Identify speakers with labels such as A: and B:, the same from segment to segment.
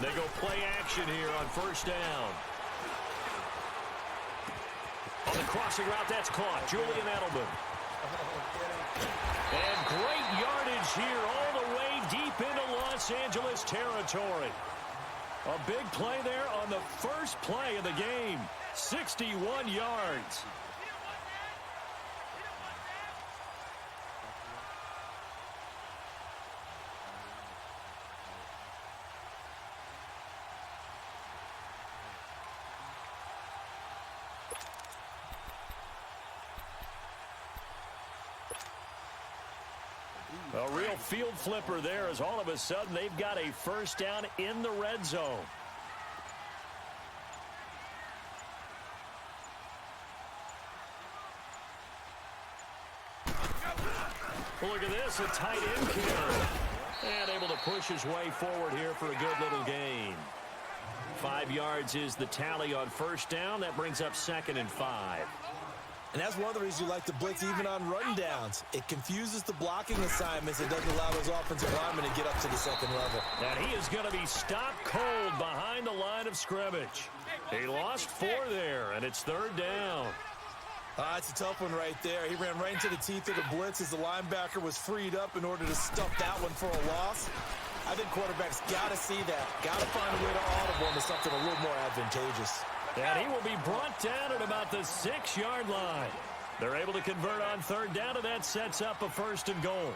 A: They go play action here on first down. On the crossing route, that's caught. Julian Edelman. And great yardage here all the way deep into Los Angeles territory. A big play there on the first play of the game. 61 yards. A real field flipper there as all of a sudden they've got a first down in the red zone. Look at this, a tight end carry. And able to push his way forward here for a good little gain. 5 yards is the tally on first down. That brings up 2nd and 5.
B: And that's one of the reasons you like to blitz even on run downs. It confuses the blocking assignments. It doesn't allow those offensive linemen to get up to the second level.
A: And he is going to be stopped cold behind the line of scrimmage. He lost 4 there, and it's 3rd down.
B: It's a tough one right there. He ran right into the teeth of the blitz as the linebacker was freed up in order to stuff that one for a loss. I think quarterbacks got to see that. Got to find a way to audible into something a little more advantageous.
A: And he will be brought down at about the 6-yard line. They're able to convert on 3rd down, and that sets up a 1st and goal.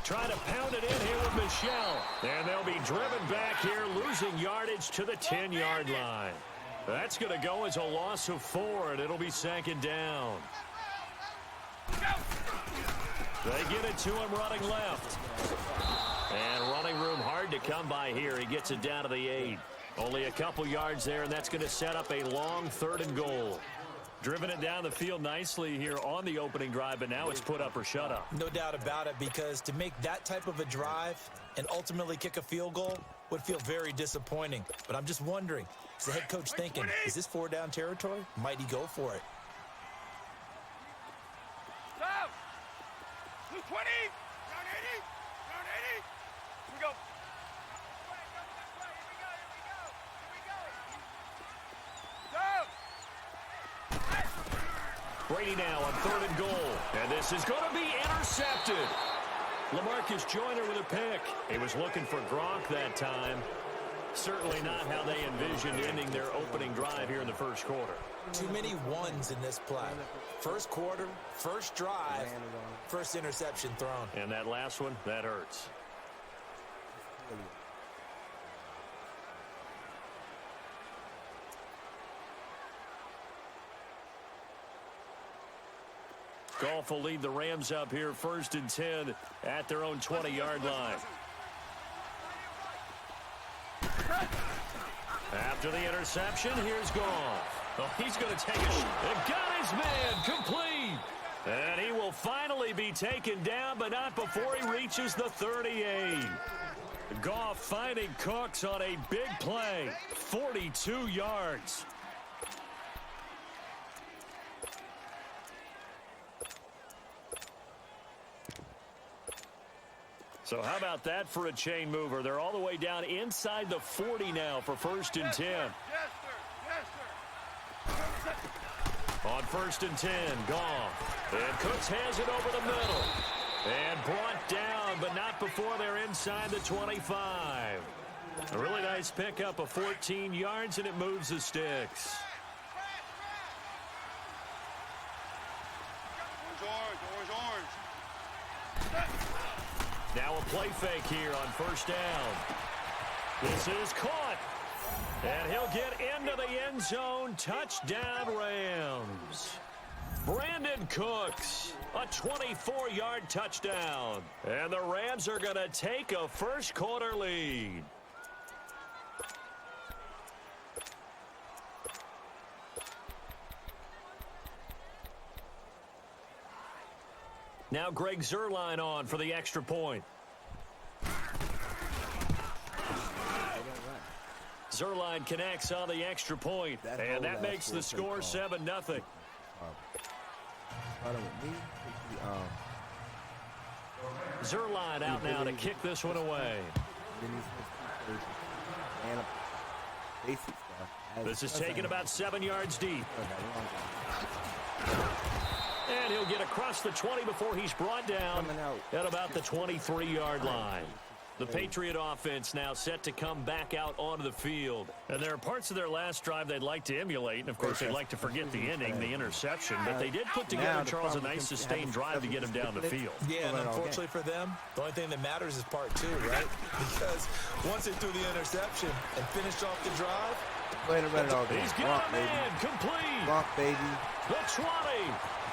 A: Trying to pound it in here with Michel. And they'll be driven back here, losing yardage to the 10-yard line. That's going to go as a loss of 4, and it'll be 2nd down. They get it to him running left. And running room hard to come by here. He gets it down to the 8. Only a couple yards there, and that's going to set up a long 3rd and goal. Driven it down the field nicely here on the opening drive, but now it's put up or shut up.
B: No doubt about it, because to make that type of a drive and ultimately kick a field goal would feel very disappointing. But I'm just wondering, is the head coach thinking, is this 4-down territory? Might he go for it?
C: 20, down 80, down 80. Here we go.
A: Brady now on 3rd and goal. And this is going to be intercepted. LaMarcus Joyner with a pick. He was looking for Gronk that time. Certainly not how they envisioned ending their opening drive here in the first quarter.
B: Too many ones in this play. First quarter, first drive, first interception thrown.
A: And that last one, that hurts. Goff will lead the Rams up here 1st and 10 at their own 20-yard line. After the interception, here's Goff. Oh, he's going to take a shot. And got his man complete. And he will finally be taken down, but not before he reaches the 38. Goff finding Cooks on a big play. 42 yards. So how about that for a chain mover? They're all the way down inside the 40 now for 1st and 10.
C: Yes, sir.
A: On 1st and 10, Goff. And Cooks has it over the middle. And brought down, but not before they're inside the 25. A really nice pickup of 14 yards, and it moves the sticks.
C: Orange.
A: Now a play fake here on 1st down. This is caught. And he'll get into the end zone. Touchdown, Rams. Brandon Cooks, a 24-yard touchdown. And the Rams are going to take a first quarter lead. Now Greg Zuerlein on for the extra point. Zuerlein connects on the extra point, and that makes the score 7-0.
D: starting with me.
A: Zerline out now to kick this one away.
D: And basic stuff.
A: This is taken about 7 yards deep. And he'll get across the 20 before he's brought down at about the 23-yard line. The Patriot offense now set to come back out onto the field. And there are parts of their last drive they'd like to emulate. And, of course, they'd like to forget the ending, the interception. But they did put together, Charles, a nice sustained drive to get him down the field.
B: Yeah, and unfortunately for them, the only thing that matters is part 2, right? Because once they threw the interception and finished off the drive,
A: he's got a man complete.
D: Block, baby.
A: The 20,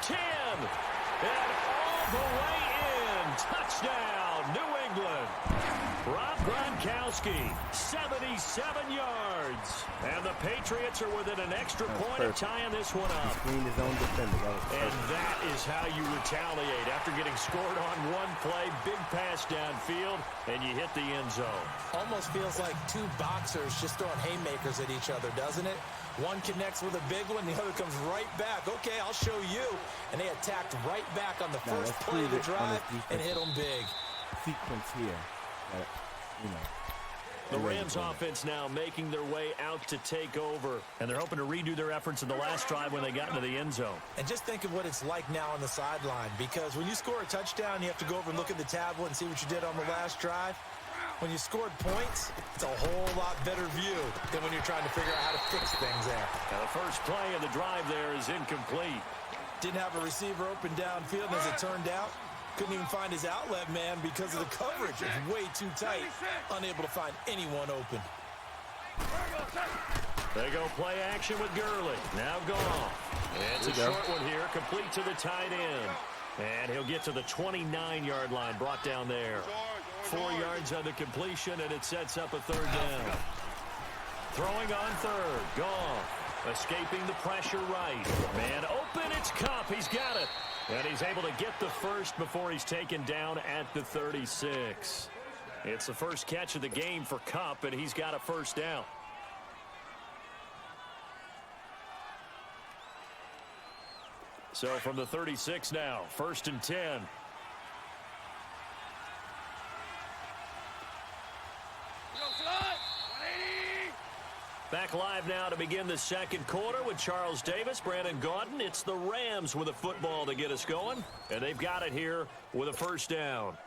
A: 10, and all the way in. Touchdown, New England. Rob Gronkowski, 77 yards. And the Patriots are within an extra point of tying this one up.
D: Screened his own defender.
A: And that is how you retaliate. After getting scored on one play, big pass downfield, and you hit the end zone.
B: almost feels like two boxers just throwing haymakers at each other, doesn't it? One connects with a big one, the other comes right back. Okay, I'll show you. And they attacked right back on the first play of the drive and hit them big.
D: Sequence here,
A: The Rams offense now making their way out to take over. And they're hoping to redo their efforts in the last drive when they got into the end zone.
B: And just think of what it's like now on the sideline. Because when you score a touchdown, you have to go over and look at the tablet and see what you did on the last drive. When you scored points, it's a whole lot better view than when you're trying to figure out how to fix things there.
A: Now the first play of the drive there is incomplete.
B: Didn't have a receiver open downfield, and as it turned out, couldn't even find his outlet man because of the coverage. It was way too tight, unable to find anyone open.
A: They go play action with Gurley. Now gone. It's a short one here, complete to the tight end. And he'll get to the 29-yard line, brought down there. 4 yards on the completion, and it sets up a third down. Throwing on third, gone. Escaping the pressure right. Man open, it's Kupp. He's got it. And he's able to get the first before he's taken down at the 36. It's the first catch of the game for Kupp, and he's got a first down. So from the 36 now, 1st and 10. Back live now to begin the second quarter with Charles Davis, Brandon Gaudin. It's the Rams with a football to get us going, and they've got it here with a first down.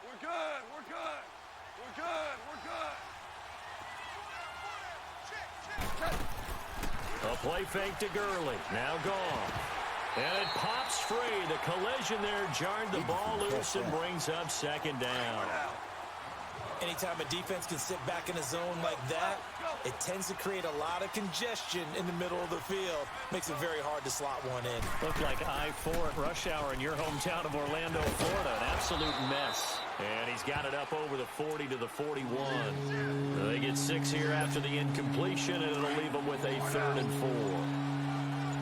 C: We're good, we're good, we're good, we're good.
A: A play fake to Gurley, now gone. And it pops free. The collision there jarred the ball loose and brings up second down.
B: Anytime a defense can sit back in a zone like that, it tends to create a lot of congestion in the middle of the field. Makes it very hard to slot one in.
A: Looked like I-4 at rush hour in your hometown of Orlando, Florida. An absolute mess. And he's got it up over the 40 to the 41. They get 6 here after the incompletion, and it'll leave them with a 3rd and 4.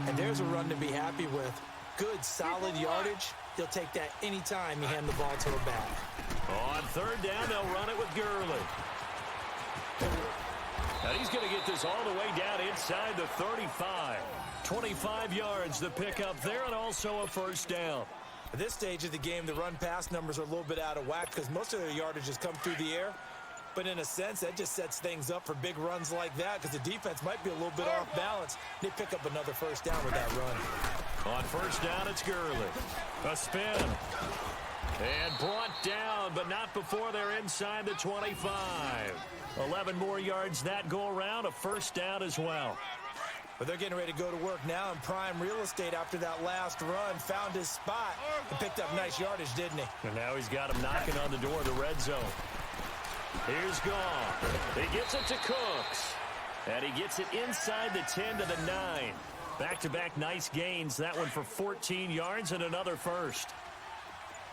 B: And there's a run to be happy with. Good, solid yardage. They'll take that anytime you hand the ball to a back.
A: On third down, they'll run it with Gurley. And he's going to get this all the way down inside the 35. 25 yards the pickup there, and also a first down.
B: At this stage of the game, the run-pass numbers are a little bit out of whack because most of their yardage has come through the air. But in a sense, that just sets things up for big runs like that because the defense might be a little bit off balance. They pick up another first down with that run.
A: On first down, it's Gurley. A spin. And brought down, but not before they're inside the 25. 11 more yards that go around, a first down as well.
B: But they're getting ready to go to work now in prime real estate after that last run. Found his spot and picked up nice yardage, didn't he?
A: And now he's got him knocking on the door of the red zone. Here's Goff. He gets it to Cooks. And he gets it inside the 10 to the 9. Back-to-back nice gains. That one for 14 yards and another first.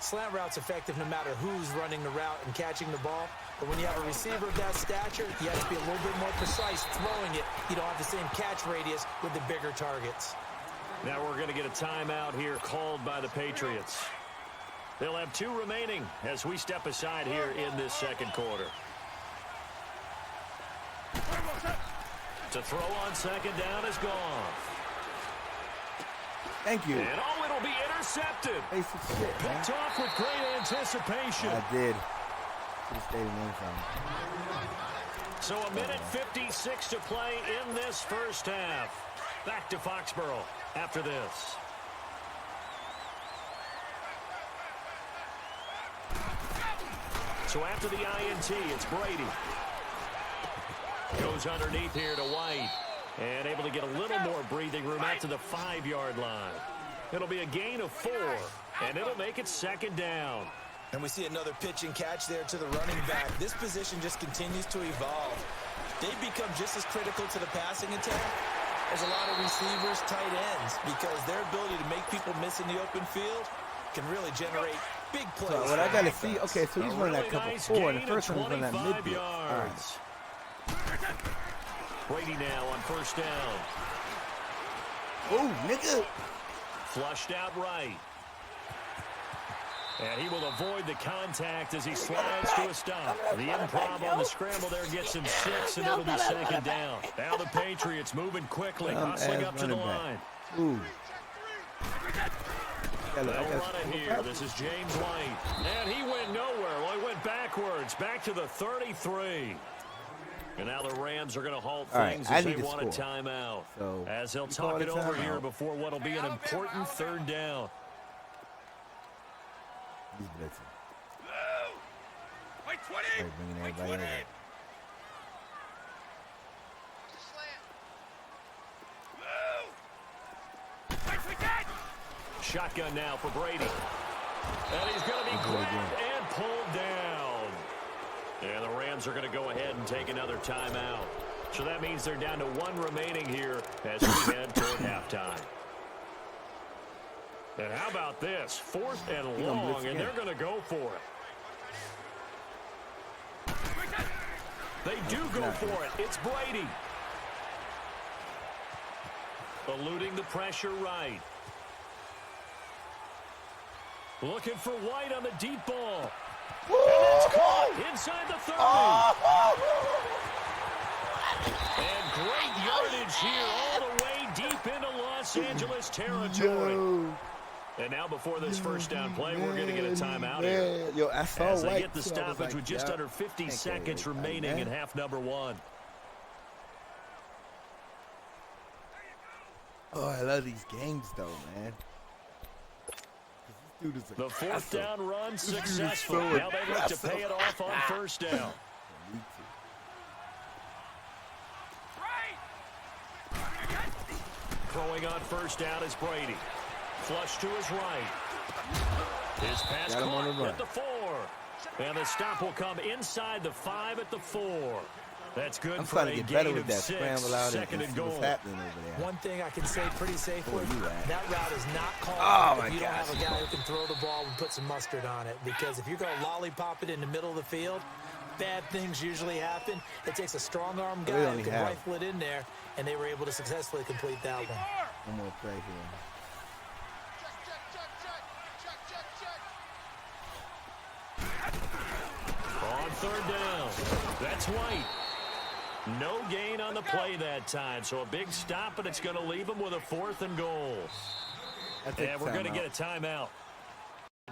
B: Slant route's effective no matter who's running the route and catching the ball. But when you have a receiver of that stature, you have to be a little bit more precise throwing it. You don't have the same catch radius with the bigger targets.
A: Now we're going to get a timeout here called by the Patriots. They'll have 2 remaining as we step aside here in this second quarter.
C: Set.
A: To throw on second down is Goff.
D: Thank you.
A: And it'll be intercepted.
D: Basic shit, man.
A: Picked off with great anticipation.
D: I did. Should have stayed in one time.
A: So a minute 56 to play in this first half. Back to Foxborough after this. So after the INT, it's Brady. Goes underneath here to White. And able to get a little more breathing room out to the 5-yard line. It'll be a gain of 4. And it'll make it second down.
B: And we see another pitch and catch there to the running back. This position just continues to evolve. They become just as critical to the passing attack as a lot of receivers, tight ends, because their ability to make people miss in the open field can really generate big plays.
D: So what I got to see, okay, so he's running that cover 4, and the first one was running that mid-bit. All right.
A: Brady now on first down.
D: Oh, nigga.
A: Flushed out right. And he will avoid the contact as he slides to a stop. The improv on the scramble there gets him 6, and it'll be second down. Now the Patriots moving quickly, hustling up to the line.
D: Ooh.
A: They'll run it here. This is James White. And he went nowhere. Well, he went backwards, back to the 33. And now the Rams are going to halt things as they want a timeout.
D: So
A: as they'll talk it over here before what will be an important third down.
D: He's blitzing.
C: Wait 20.
D: Bringing everybody over.
A: Shotgun now for Brady. And he's going to be grabbed and pulled down. And the Rams are going to go ahead and take another timeout. So that means they're down to 1 remaining here as we head toward halftime. And how about this? 4th and long, and they're going to go for it. They do go for it. It's Brady. Eluding the pressure right. Looking for White on the deep ball. And it's caught inside the 30. And great yardage here all the way deep into Los Angeles territory. And now before this first down play, we're going to get a timeout here.
D: Yo, I saw
A: as they
D: White
A: get the stoppage with just under 50 seconds remaining in half number 1.
D: Oh, I love these games, though, man. Dude is
A: the 4th down run successful. Now they look to pay it off on first down. Throwing on first down is Brady. Flush to his right. His pass caught at the 4. And the stop will come inside the 5 at the 4. That's good for a gain of 6. Second and goal.
B: One thing I can say pretty safely, that route is not called if you don't have a guy who can throw the ball and put some mustard on it. Because if you're going to lollipop it in the middle of the field, bad things usually happen. It takes a strong-arm guy who can rifle it in there, and they were able to successfully complete that one.
D: One more play here.
A: On third down, that's White. No gain on the play that time, so a big stop, and it's going to leave him with a 4th and goal. And we're going to get a timeout.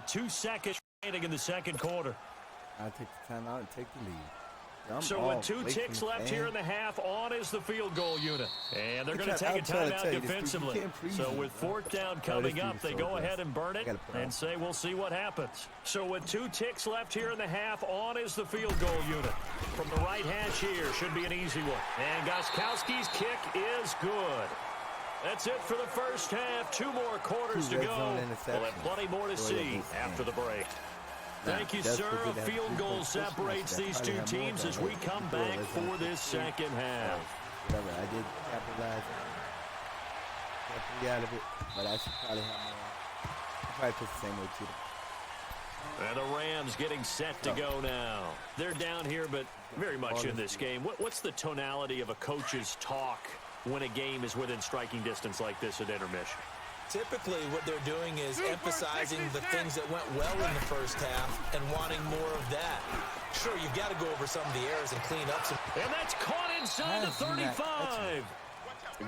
A: 2 seconds remaining in the second quarter.
D: I'll take the timeout and take the lead.
A: So with 2 ticks left here in the half, on is the field goal unit. And they're going to take a timeout defensively. So with 4th down coming up, they go ahead and burn it and say we'll see what happens. So with 2 ticks left here in the half, on is the field goal unit. From the right hash here, should be an easy one. And Gostkowski's kick is good. That's it for the first half. 2 more quarters to go. We'll have plenty more to see after the break. Thank you, sir. A field goal separates these 2 teams as we come back for this second half.
D: Whatever, I did capitalize out of it, but I should probably have more. I'll probably put the same way too.
A: And the Rams getting set to go now. They're down here, but very much in this game. What's the tonality of a coach's talk when a game is within striking distance like this at intermission?
B: Typically, what they're doing is emphasizing the things that went well in the first half and wanting more of that. Sure, you've got to go over some of the errors and clean up some.
A: And that's caught inside the 35.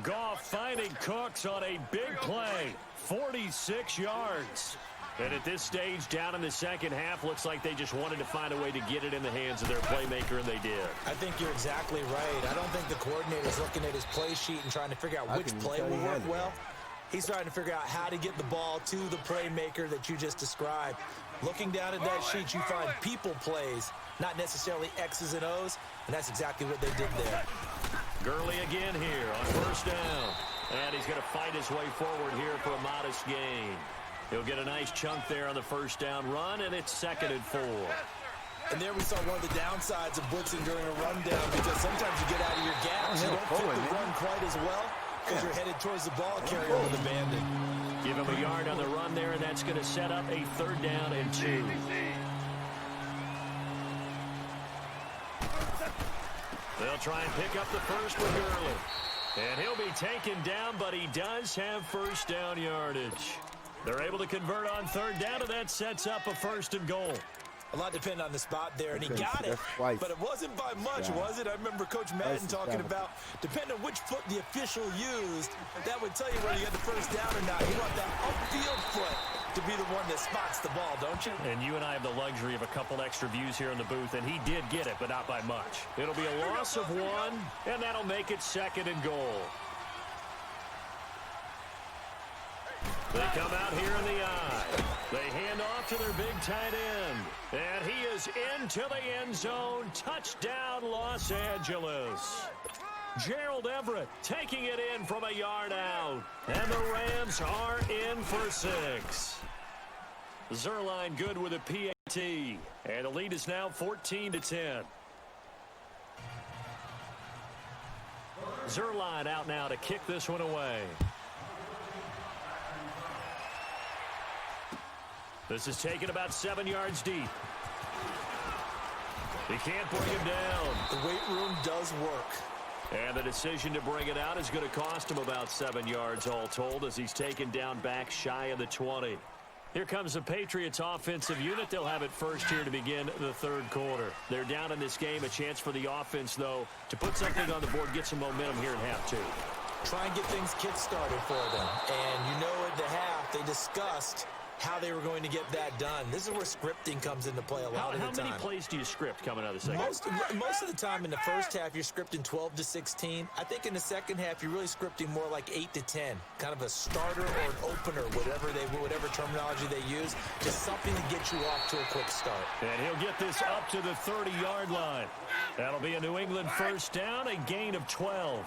A: Goff finding Cooks on a big play. 46 yards. And at this stage, down in the second half, looks like they just wanted to find a way to get it in the hands of their playmaker, and they did.
B: I think you're exactly right. I don't think the coordinator's looking at his play sheet and trying to figure out which play will work well. He's trying to figure out how to get the ball to the playmaker that you just described. Looking down at that sheet, you find people plays, not necessarily X's and O's, and that's exactly what they did there.
A: Gurley again here on first down. And he's going to fight his way forward here for a modest gain. He'll get a nice chunk there on the first down run, and it's 2nd and 4.
B: And there we saw one of the downsides of blitzing during a rundown, because sometimes you get out of your gaps. You don't fit the run quite as well because you're headed towards the ball carrier with the bandit.
A: Give him a yard on the run there, and that's going to set up a 3rd down and 2. They'll try and pick up the first with Gurley. And he'll be taken down, but he does have first down yardage. They're able to convert on 3rd down, and that sets up a 1st and goal.
B: A lot depended on the spot there, and he got it, but it wasn't by much, was it? I remember Coach Madden talking about, depending on which foot the official used, that would tell you whether you had the first down or not. You want that upfield foot to be the one that spots the ball, don't you?
A: And you and I have the luxury of a couple extra views here in the booth, and he did get it, but not by much. It'll be a loss of 1, and that'll make it 2nd and goal. They come out here in the eye. They hand off to their big tight end. And he is into the end zone. Touchdown, Los Angeles. Gerald Everett taking it in from a yard out. And the Rams are in for 6. Zuerlein good with a PAT. And the lead is now 14-10. Zuerlein out now to kick this one away. This is taken about 7 yards deep. He can't bring him down.
B: The weight room does work.
A: And the decision to bring it out is going to cost him about 7 yards all told, as he's taken down back shy of the 20. Here comes the Patriots offensive unit. They'll have it first here to begin the 3rd quarter. They're down in this game. A chance for the offense, though, to put something on the board, get some momentum here in half 2.
B: Try and get things kick-started for them. And you know at the half they discussed how they were going to get that done. This is where scripting comes into play a lot of the time.
A: How many plays do you script coming out of the second?
B: Most of the time in the first half, you're scripting 12 to 16. I think in the second half, you're really scripting more like 8 to 10. Kind of a starter or an opener, whatever terminology they use. Just something to get you off to a quick start.
A: And he'll get this up to the 30-yard line. That'll be a New England first down, a gain of 12.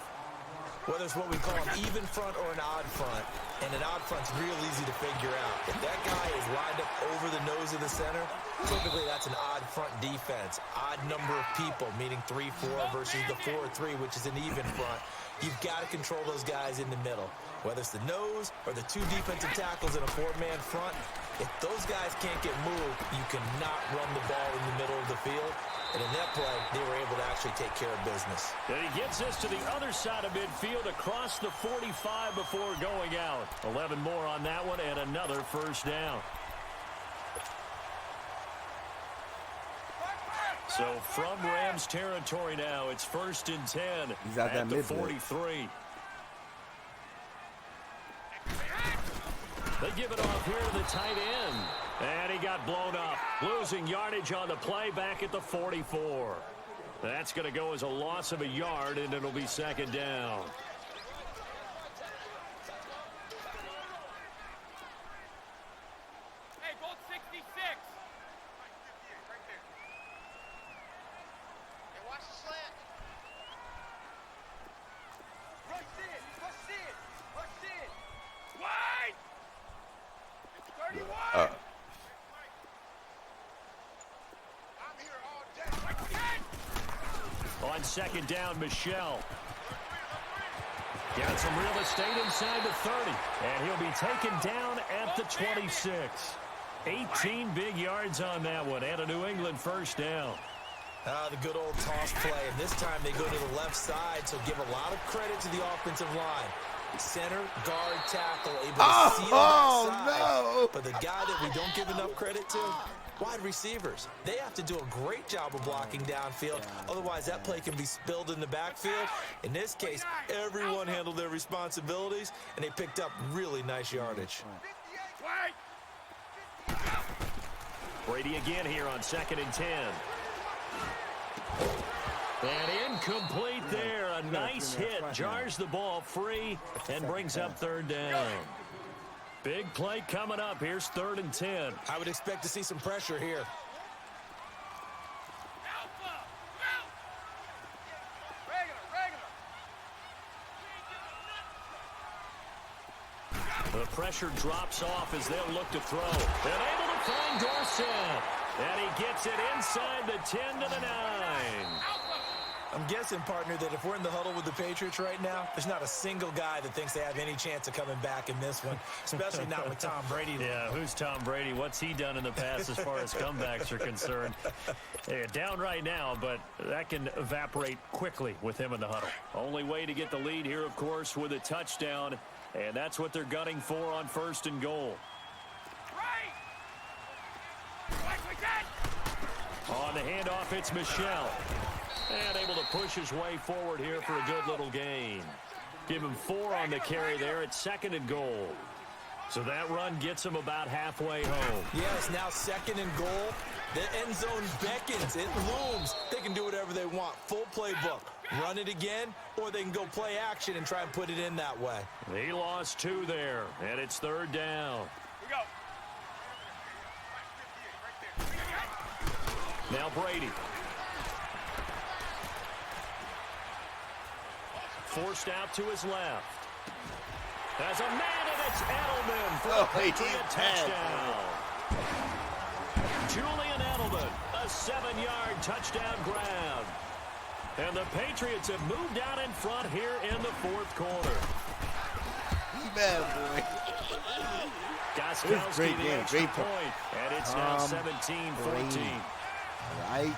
B: Whether it's what we call an even front or an odd front, and an odd front's real easy to figure out. If that guy is lined up over the nose of the center, typically that's an odd front defense. Odd number of people, meaning 3-4 versus the 4-3, which is an even front. You've got to control those guys in the middle. Whether it's the nose or the 2 defensive tackles in a 4-man front, if those guys can't get moved, you cannot run the ball in the middle of the field. And in that play, they were able to actually take care of business.
A: And he gets us to the other side of midfield across the 45 before going out. 11 more on that one and another first down. So from Rams territory now, it's 1st and 10 at the 43. They give it off here to the tight end. And he got blown up, losing yardage on the play back at the 44. That's going to go as a loss of a yard, and it'll be 2nd down.
C: Hey, goal 66. Hey, watch the slant. Rush in, rush in, rush in. Wide. 31.
A: On 2nd down, Michel. Got some real estate inside the 30. And he'll be taken down at the 26. 18 big yards on that one. And a New England first down.
B: The good old toss play. And this time they go to the left side, so give a lot of credit to the offensive line. Center, guard, tackle, able to seal that side.
D: No.
B: But the guy that we don't give enough credit to, Wide receivers, they have to do a great job of blocking downfield. Otherwise, that play can be spilled in the backfield. In this case, everyone handled their responsibilities, and they picked up really nice yardage.
A: Brady again here on 2nd and 10. And incomplete there. A nice hit. Jars the ball free and brings up 3rd down. Big play coming up. Here's 3rd and 10.
B: I would expect to see some pressure here.
A: The pressure drops off as they'll look to throw. And able to find Dorsett. And he gets it inside the 10 to the 9.
B: I'm guessing, partner, that if we're in the huddle with the Patriots right now, there's not a single guy that thinks they have any chance of coming back in this one, especially not with Tom Brady.
A: Yeah, who's Tom Brady? What's he done in the past as far as comebacks are concerned? They're down right now, but that can evaporate quickly with him in the huddle. Only way to get the lead here, of course, with a touchdown, and that's what they're gunning for on 1st and goal. On the handoff, it's Michel. And able to push his way forward here for a good little gain. Give him 4 on the carry there at 2nd and goal. So that run gets him about halfway home.
B: Yes, now 2nd and goal. The end zone beckons. It looms. They can do whatever they want. Full playbook. Run it again, or they can go play action and try and put it in that way.
A: He lost 2 there, and it's 3rd down. Now Brady. Forced out to his left. Has a man, and it's Edelman for a Patriot touchdown. Julian Edelman, a 7-yard touchdown grab. And the Patriots have moved out in front here in the 4th quarter.
D: Bad boy.
A: Gostkowski the extra point, and it's now 17-14.
D: Right.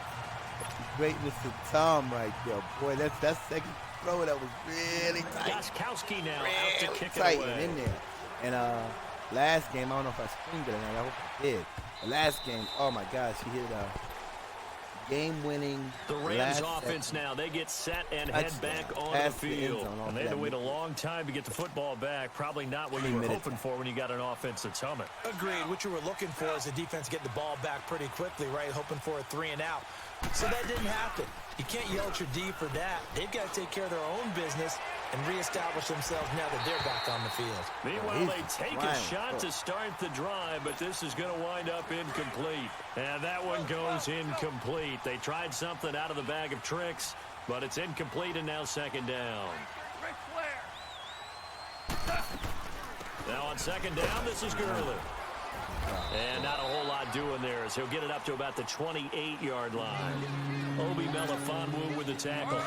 D: Great Mr. Tom right there. Boy, that's second throw that was really tight.
A: Gostkowski now out to kick
D: tight
A: it away.
D: and in there. And last game, I don't know if I screamed it or not. I hope I did. The last game, oh my gosh, he hit a game-winning.
A: The Rams offense now, they get set and head back on the field. And they had to wait a long time to get the football back. Probably not what you were hoping for when you got an offense that's humming.
B: Agreed. What you were looking for is the defense getting the ball back pretty quickly, right? Hoping for a 3 and out. So that didn't happen. You can't yell at your D for that. They've got to take care of their own business and reestablish themselves now that they're back on the field.
A: Meanwhile, they take a shot to start the drive, but this is going to wind up incomplete. And that one goes incomplete. They tried something out of the bag of tricks, but it's incomplete and now 2nd down. Now on 2nd down, this is Gurley. And not a whole lot doing there as he'll get it up to about the 28-yard line. Obi Melifonwu with the tackle.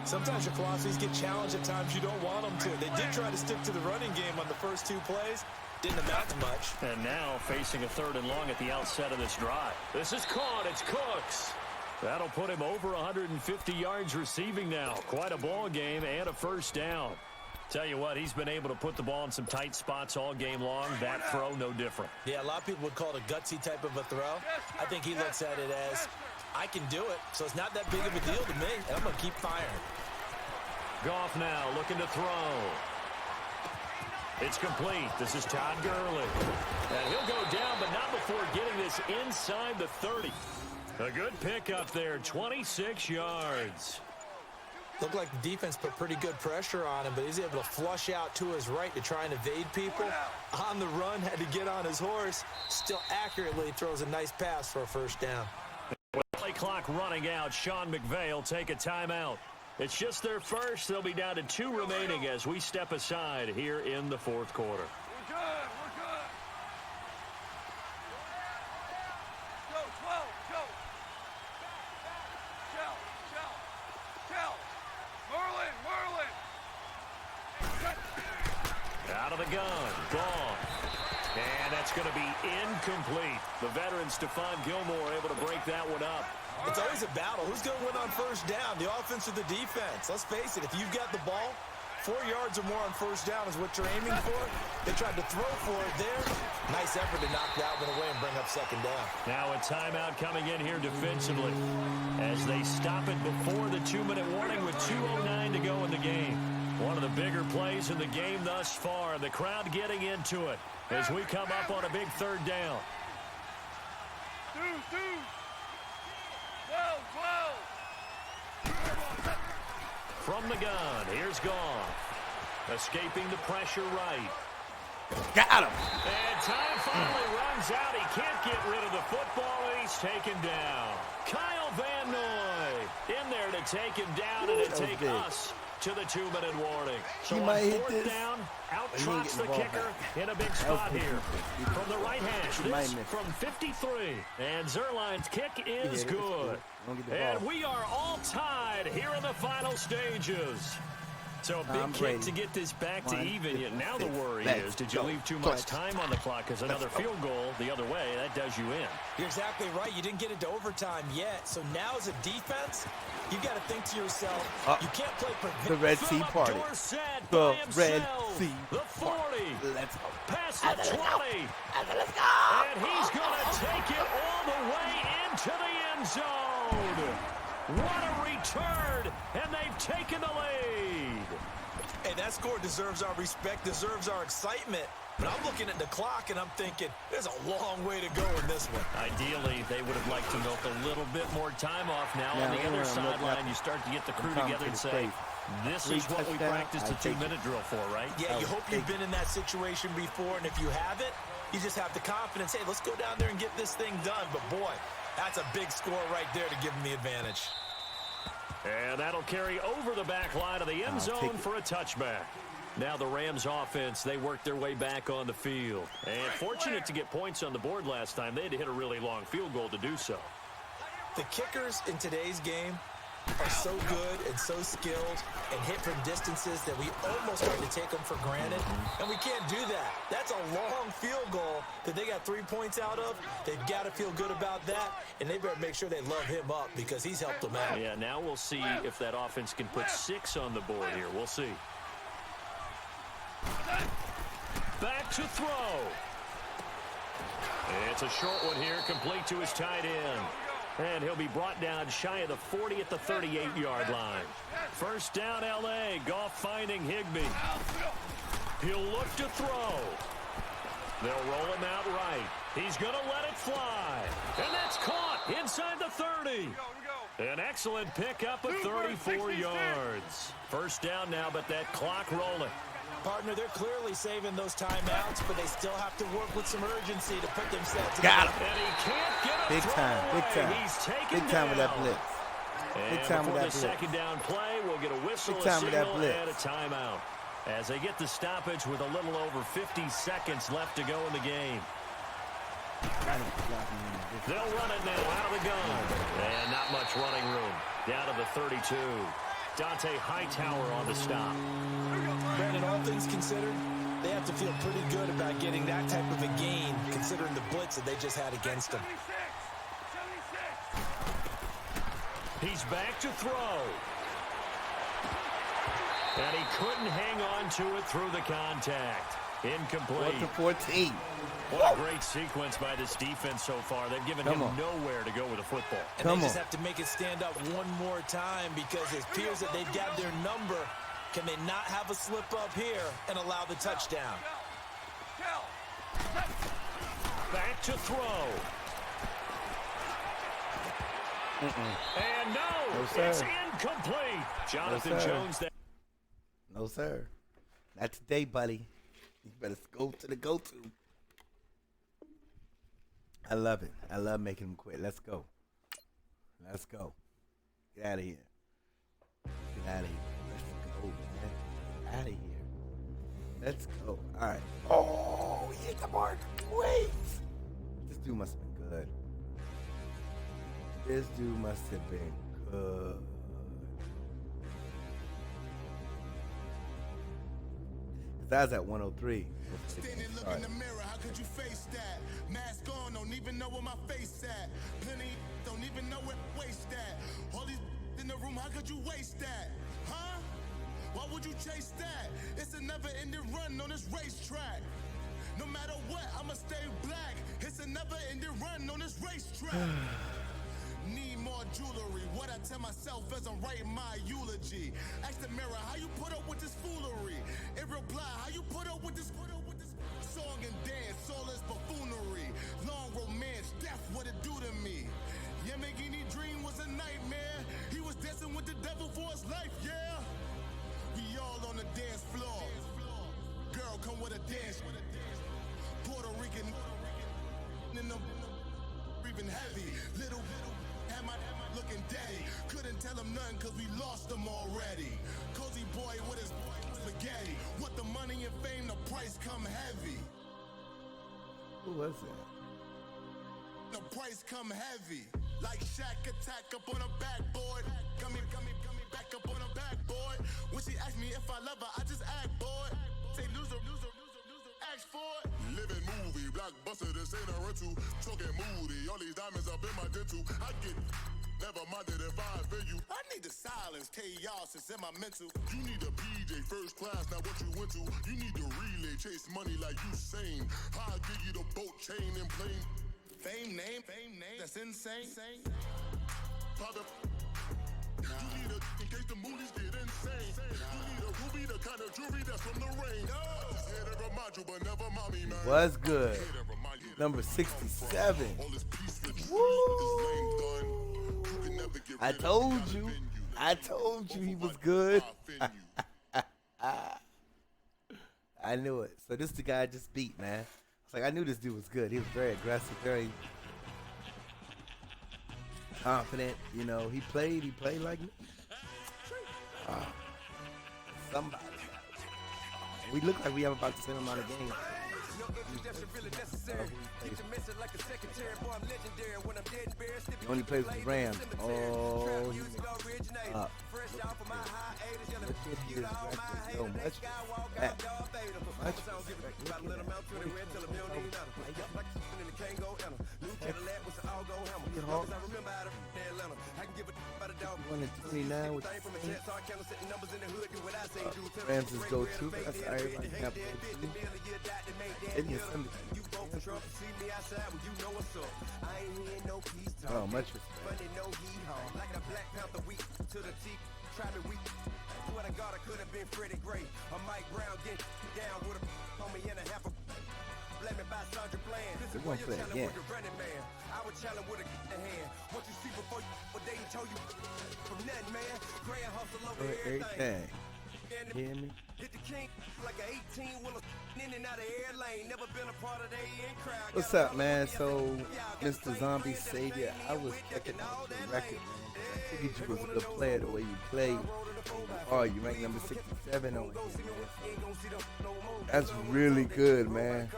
B: Sometimes your philosophies get challenged at times you don't want them to. They did try to stick to the running game on the first 2 plays. Didn't amount to much.
A: And now facing a 3rd and long at the outset of this drive. This is caught. It's Cooks. That'll put him over 150 yards receiving now. Quite a ball game and a 1st down. Tell you what, he's been able to put the ball in some tight spots all game long. That throw, no different.
B: Yeah, a lot of people would call it a gutsy type of a throw. I think he looks at it as, I can do it, so it's not that big of a deal to me, and I'm going to keep firing.
A: Goff now looking to throw. It's complete. This is Todd Gurley. And he'll go down, but not before getting this inside the 30. A good pickup there, 26 yards.
B: Looked like the defense put pretty good pressure on him, but he's able to flush out to his right to try and evade people. On the run, had to get on his horse. Still accurately throws a nice pass for a 1st down.
A: With play clock running out, Sean McVay will take a timeout. It's just their first. They'll be down to 2 remaining as we step aside here in the 4th quarter.
C: We're good. Go, 12, go. Shell. Merlin.
A: Out of the gun. Gone. And that's going to be incomplete. The veteran Stephon Gilmore able to break that one up.
B: It's always a battle. Who's going to win on 1st down, the offense or the defense? Let's face it, if you've got the ball, 4 yards or more on first down is what you're aiming for. They tried to throw for it there. Nice effort to knock that one away and bring up second down.
A: Now a timeout coming in here defensively as they stop it before the 2-minute warning with 2:09 to go in the game. One of the bigger plays in the game thus far. The crowd getting into it as we come up on a big third down. From the gun, here's Goff. Escaping the pressure right.
D: Got him.
A: And time finally runs out. He can't get rid of the football, and he's taken down. Kyle Van Noy in there to take him down and to take us to the 2-minute warning. So on fourth down, out trots the kicker in a big spot here. From the right hash, this from 53. And Zuerlein's kick is good. And we are all tied here in the final stages. So a big kick to get this back to even. Yet now the worry is, did you leave too much time on the clock? Because another field goal the other way, that does you in.
B: You're exactly right. You didn't get into overtime yet. So now as a defense, you got to think to yourself, you can't play
D: the Red Sea Party. The Red Sea
A: the 40.
D: Let's go.
A: Past the 20.
D: Let's go.
A: And he's going to take it all the way into the end zone. What a return, and they've taken the lead.
B: Hey, that score deserves our respect, deserves our excitement. But I'm looking at the clock, and I'm thinking, there's a long way to go in this one.
A: Ideally, they would have liked to milk a little bit more time off. Now on the other sideline, you start to get the crew together and say, this is what we practiced a 2-minute drill for, right?
B: Yeah, you hope you've been in that situation before, and if you haven't, you just have the confidence, hey, let's go down there and get this thing done. But, boy, that's a big score right there to give them the advantage.
A: And that'll carry over the back line of the end zone for a touchback. Now the Rams offense, they worked their way back on the field. And fortunate to get points on the board last time. They had to hit a really long field goal to do so.
B: The kickers in today's game are so good and so skilled and hit from distances that we almost start to take them for granted. And we can't do that. That's a long field goal that they got 3 points out of. They've got to feel good about that, and they better make sure they love him up because he's helped them out.
A: Yeah, now we'll see if that offense can put 6 on the board here. We'll see. Back to throw. It's a short one here, complete to his tight end. And he'll be brought down shy of the 40 at the 38-yard line. First down, L.A. Goff finding Higbee. He'll look to throw. They'll roll him out right. He's going to let it fly. And that's caught inside the 30. An excellent pickup at 34 yards. First down now, but that clock rolling.
B: Partner, they're clearly saving those timeouts, but they still have to work with some urgency to put themselves
D: Got him.
A: And he can't get a
D: Big time, big time.
A: He's taken
D: Big time with that
A: down.
D: blitz.
A: And
D: Big time with
A: before
D: that
A: the
D: blitz.
A: second down play, we'll get a whistle,
D: Big
A: a
D: time with that
A: signal,
D: blitz.
A: and a timeout. As they get the stoppage with a little over 50 seconds left to go in the game. They'll run it now out of the gun. And not much running room. Down to the 32. Dante Hightower on the stop.
B: Brandon, all things considered, they have to feel pretty good about getting that type of a gain, considering the blitz that they just had against them.
A: He's back to throw. And he couldn't hang on to it through the contact. Incomplete.
D: 14.
A: What a great sequence by this defense so far. They've given him nowhere to go with the football.
B: And they just have to make it stand up one more time because it appears that they've got their number. Can they not have a slip up here and allow the touchdown?
A: Back to throw. And no, it's incomplete. Jonathan Jones.
D: No, sir. Not today, buddy. You better go to the go-to. I love it. I love making them quit. Let's go. Let's go. Get out of here. Get out of here. Let's go, man. Get out of here. Let's go. All right. Oh, he hit the mark. Wait. This dude must have been good. This dude must have been good. I was at 103.
E: Standing look in the mirror, how could you face that? Mask on, don't even know where my face at. Plenty don't even know where waist at. All these in the room, how could you waste that? Huh? Why would you chase that? It's a never-ending run on this racetrack. No matter what, I'ma stay black. It's a never-ending run on this racetrack. Need more jewelry. What I tell myself as I'm writing my eulogy. Ask the mirror, how you put up with this foolery? In reply, how you put up with this song and dance, all this buffoonery. Long romance, death, what it do to me. Yamagini dream was a nightmare. He was dancing with the devil for his life, yeah. We all on the dance floor. Girl, come with a dance. Puerto Rican in them breathing heavy. Little had my looking daddy. Couldn't tell him nothing cause we lost him already. Cozy boy with his spaghetti. What the money and fame, the price come heavy.
D: Who was that?
E: The price come heavy. Like Shaq attack up on a backboard. Gummy, back up on a backboard. When she asked me if I love her, I just act bored. Say loser, ask for it. Living movie, blockbuster, this ain't a rental. Talking moody, all these diamonds up in my dental. I get never minded if I offend you. I need the silence, chaos is in my mental. You need a PJ first class, not what you went to. You need the relay, chase money like you sane. I'll give you the boat, chain, and plane. Fame name, that's insane. Father, you need a in case the movies get insane. You need a ruby, the kind of jewelry that's from the rain. I just here to remind you, but never mommy, man.
D: Was good. Number 67. Woo! I told you he was good. I knew it. So this is the guy I just beat, man. It's like I knew this dude was good. He was very aggressive, very confident. You know, he played like me. Somebody. We look like we have about the same amount of games. He only plays with the Rams. Oh, he's up. Look at his record. So much respect. Much $129 with Rams' go-to. That's everybody have go-to. Oh, much respect. Swear to God, I could have been Freddie Gray or Mike Brown. Get down with a homie and a half a blame it by Sandra Bland. This is what you're telling with the running man. I was challenge with a hand. What you see before you, what they told you from nothing, man. Grand hustle over everything. Hear me? Hit the king like an 18 wheeler in and out of air lane. Never been a part of the AN crowd. What's up, man? So, Mr. Zombie Savior, I was checking out your record, man. I figured you was a good player the way you played. Oh, you ranked number 67 on here, man. That's really good, man.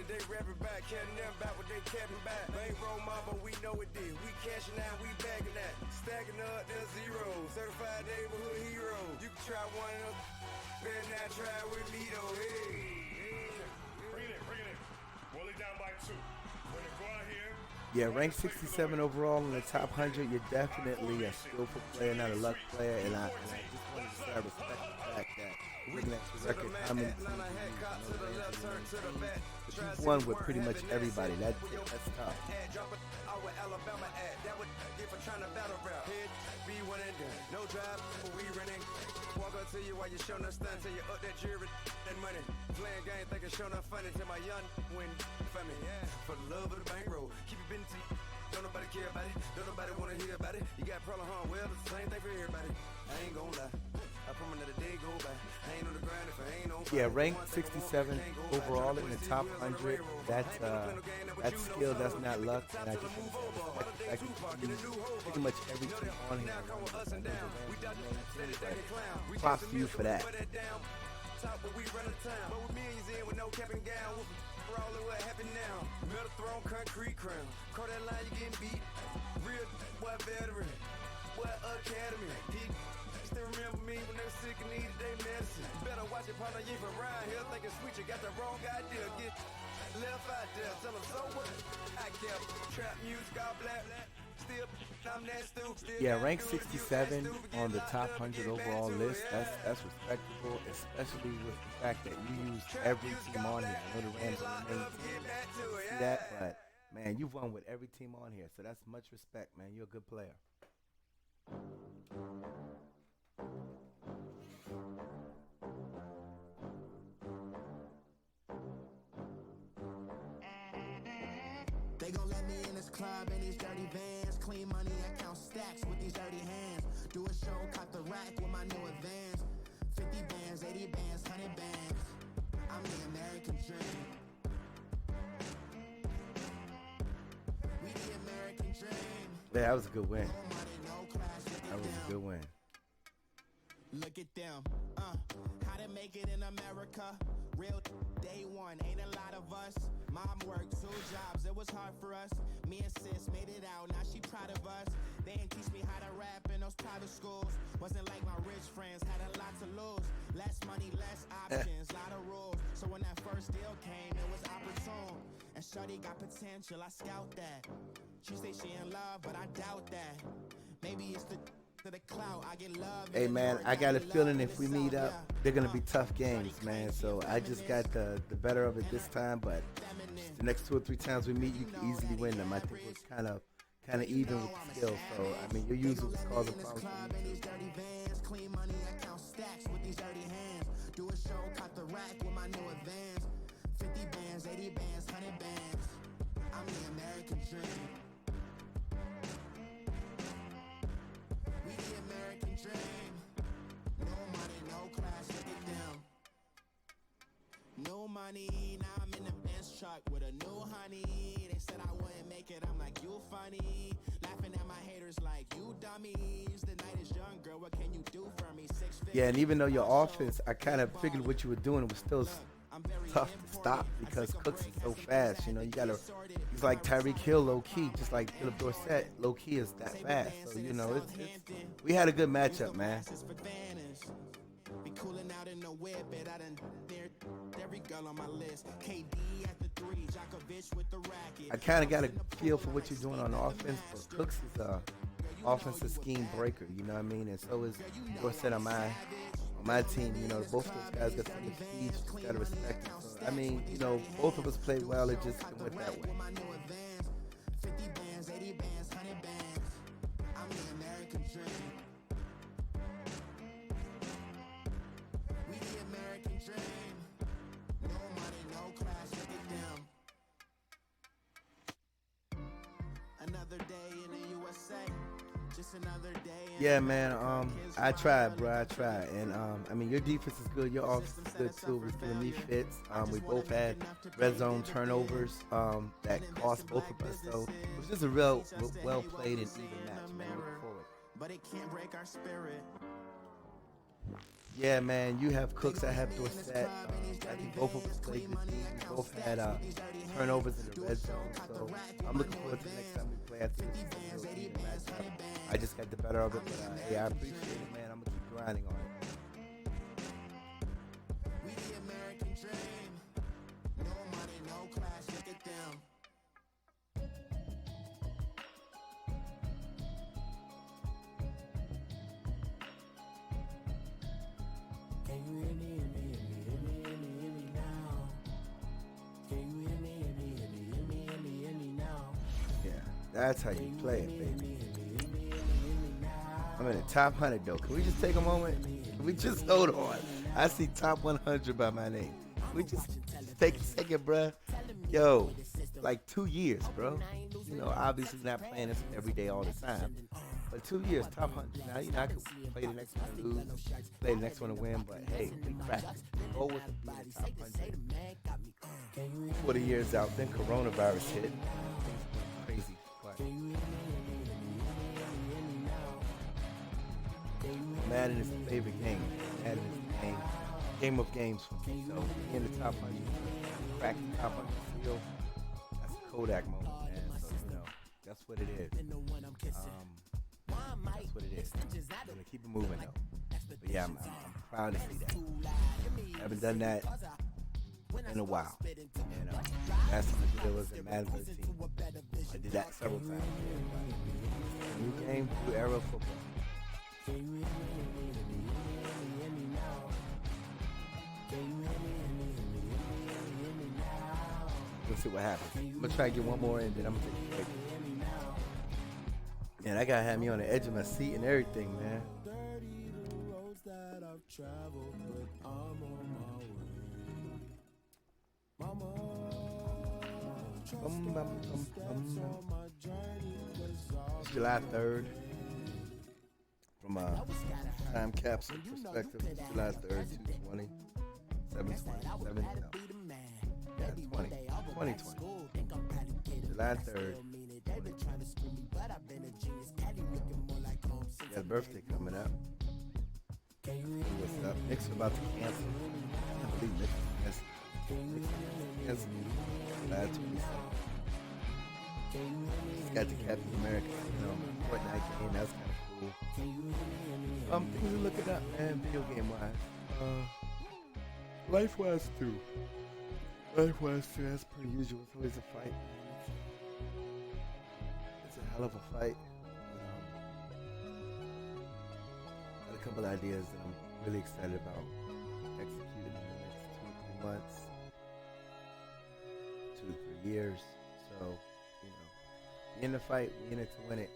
D: They rapping back, catching them back what they capping back. Bankroll mama, we know it did. We cashing out, we bagging that. Stacking up, there's zero. Certified neighborhood hero. You can try one of them, better not try with me though. Hey.
F: Bring it in. Roll it down by 2. When it go out here.
D: Yeah, ranked 67 overall in the top 100. You're definitely a skillful player, not a luck player. And I just wanted to say I respect the fact that looking at your record, how many teams you've won with pretty much everybody. That's tough. No drive, we running. Walk up to you while you show no stun till you up that jury and money. Playing game, thinking show no funny till my young win for me. For the love of the bankroll, keep it been to you. Don't nobody care about it, don't nobody wanna hear about it. You got problem, huh? Well, it's the same thing for everybody. I ain't gonna lie. I promise that a day go by. I ain't on the ground if I ain't on. Yeah, ranked 67 overall in the top 100. That's skill, that's not luck. And I just pretty much everything on here. Props to you for that. But we run a town, but with millions in with no cap and gown. We're all in what happened now. Metal throne, concrete crown. Call that line, you getting beat. Real boy veteran, boy academy. Still remember me when they were sick and needed their medicine. Better watch it, partner, you from around here thinking sweet, you got the wrong idea. Get left out there, tell them so what? I kept trap music all black. Yeah, rank 67 on the top 100 overall list. That's respectable, especially with the fact that you use every team on here. I know the Rams are the main team. See that, but man, you've won with every team on here, so that's much respect, man. You're a good player.
E: They gon' let me in this club in these dirty vans. Clean money, I count stacks with these dirty hands. Do a show, cut the rack with my new advance. 50 bands, 80 bands, 100 bands. I'm the American dream. We the American dream.
D: Yeah, that was a good win.
E: No money, no class, look
D: That
E: at
D: was a
E: them.
D: good win.
E: Look at them, how to make it in America. Real day one, ain't a lot of us. Mom worked 2 jobs, it was hard for us. Me and sis made it out, now she proud of us. They ain't teach me how to rap in those private schools. Wasn't like my rich friends, had a lot to lose. Less money, less options, lot of rules. So when that first deal came, it was opportune. And shorty got potential, I scout that. She say she in love, but I doubt that. Maybe it's the clout, I get love.
D: Hey man, I got a feeling if we meet up, they're gonna be tough games, man. So I just got the better of it this time, but the next 2 or 3 times we meet, you can easily win them. I think it's kind of even with the skill. So I mean, your user was causing problems for me too.
E: Clean money, I count stacks with these dirty hands. Do a show, cut the rack with my new advance. 50 bands, 80 bands, 100 bands. I'm the American dream. We the American dream. No money, no class, look at them. No money, now I'm in the Benz truck with a new honey. They said I wouldn't make it, I'm like, you funny. Laughing at my haters like, you dummies. The night is young, girl, what can you do for me? 6 figures.
D: Yeah, and even though your offense, I kind of figured what you were doing was still tough to stop because Cooks is so fast. You know, you gotta. He's like Tyreek Hill, low key, just like Philip Dorsett, low key is that fast. So you know, we had a good matchup, man.
E: Be cooling out in the whip, it I done there every girl on my list. KD at the 3, Djokovic with the racket.
D: I kind of got a feel for what you're doing on offense, but Cooks is a offensive scheme breaker. You know what I mean? And so is Dorsett on my team. You know, both of those guys got so much speed, just gotta respect it. So, I mean, you know, both of us played well. It just went that way.
E: 50 bands, 80 bands, 100 bands. I'm the American dream. We the American dream. No money, no class, look at them. Another day in the USA. Just another day.
D: Yeah, man. I tried, bro. I tried, and I mean, your defense is good. Your offense is good too. We're feeling me fits. We both had red zone turnovers that cost both of us. So it was just a real well played and even match, man. Look forward.
E: But it can't break our spirit.
D: Yeah, man. You have Cooks. I have Dorsett. I think both of us played good teams. We both had turnovers in the red zone. So I'm looking forward to the next time we play. I think this is a real even matchup. I just got the better of it, but hey, I appreciate it, man. I'm gonna keep grinding on it.
E: We the American dream. No money, no class, look at them. Can you hear me, hear me, hear me, hear me, hear me, hear me now? Can you hear me, hear me, hear me, hear me, hear me, hear me now?
D: Yeah, that's how you play it, baby. I'm in the top 100 though. Can we just take a moment? Can we just hold on? I see top 100 by my name. Can we just take a second, bruh? Yo, like 2 years, bro. You know, obviously not playing this every day all the time. But 2 years, top 100. Now, you know, I could play the next one to lose, play the next one to win, but hey, we practice. The goal was to be in the top 100. 40 years out, then coronavirus hit. Crazy. Madden is a favorite game. Madden is the game of games for me. So in the top 100, cracking the top 100 seal, that's a Kodak moment, man. So you know, that's what it is. That's what it is. I'm gonna keep it moving though. But yeah, I'm proud to see that. I haven't done that in a while. And that's what it was in Madden 13. I did that several times. New game, new era of football. Let's see what happens. I'm gonna try to get one more in, then I'm gonna take a break. Man, that guy had me on the edge of my seat and everything, man. It's July 3rd. From a time capsule perspective, July 3rd, 220, 727, no. Yeah, 2020. July 3rd, 2020. Got a birthday coming up. What's up? Knicks are about to cancel. I can't believe Knicks cancel. July 27th. Just got the Captain America, Fortnite game. That's kind of cool. Things to look it up, man, video game wise. Life wise too. Life wise too, as per usual. It's always a fight. It's a hell of a fight. Got a couple ideas that I'm really excited about executing in the next 2 or 3 months, 2 to 3 years. So, be in the fight, be in it to win it.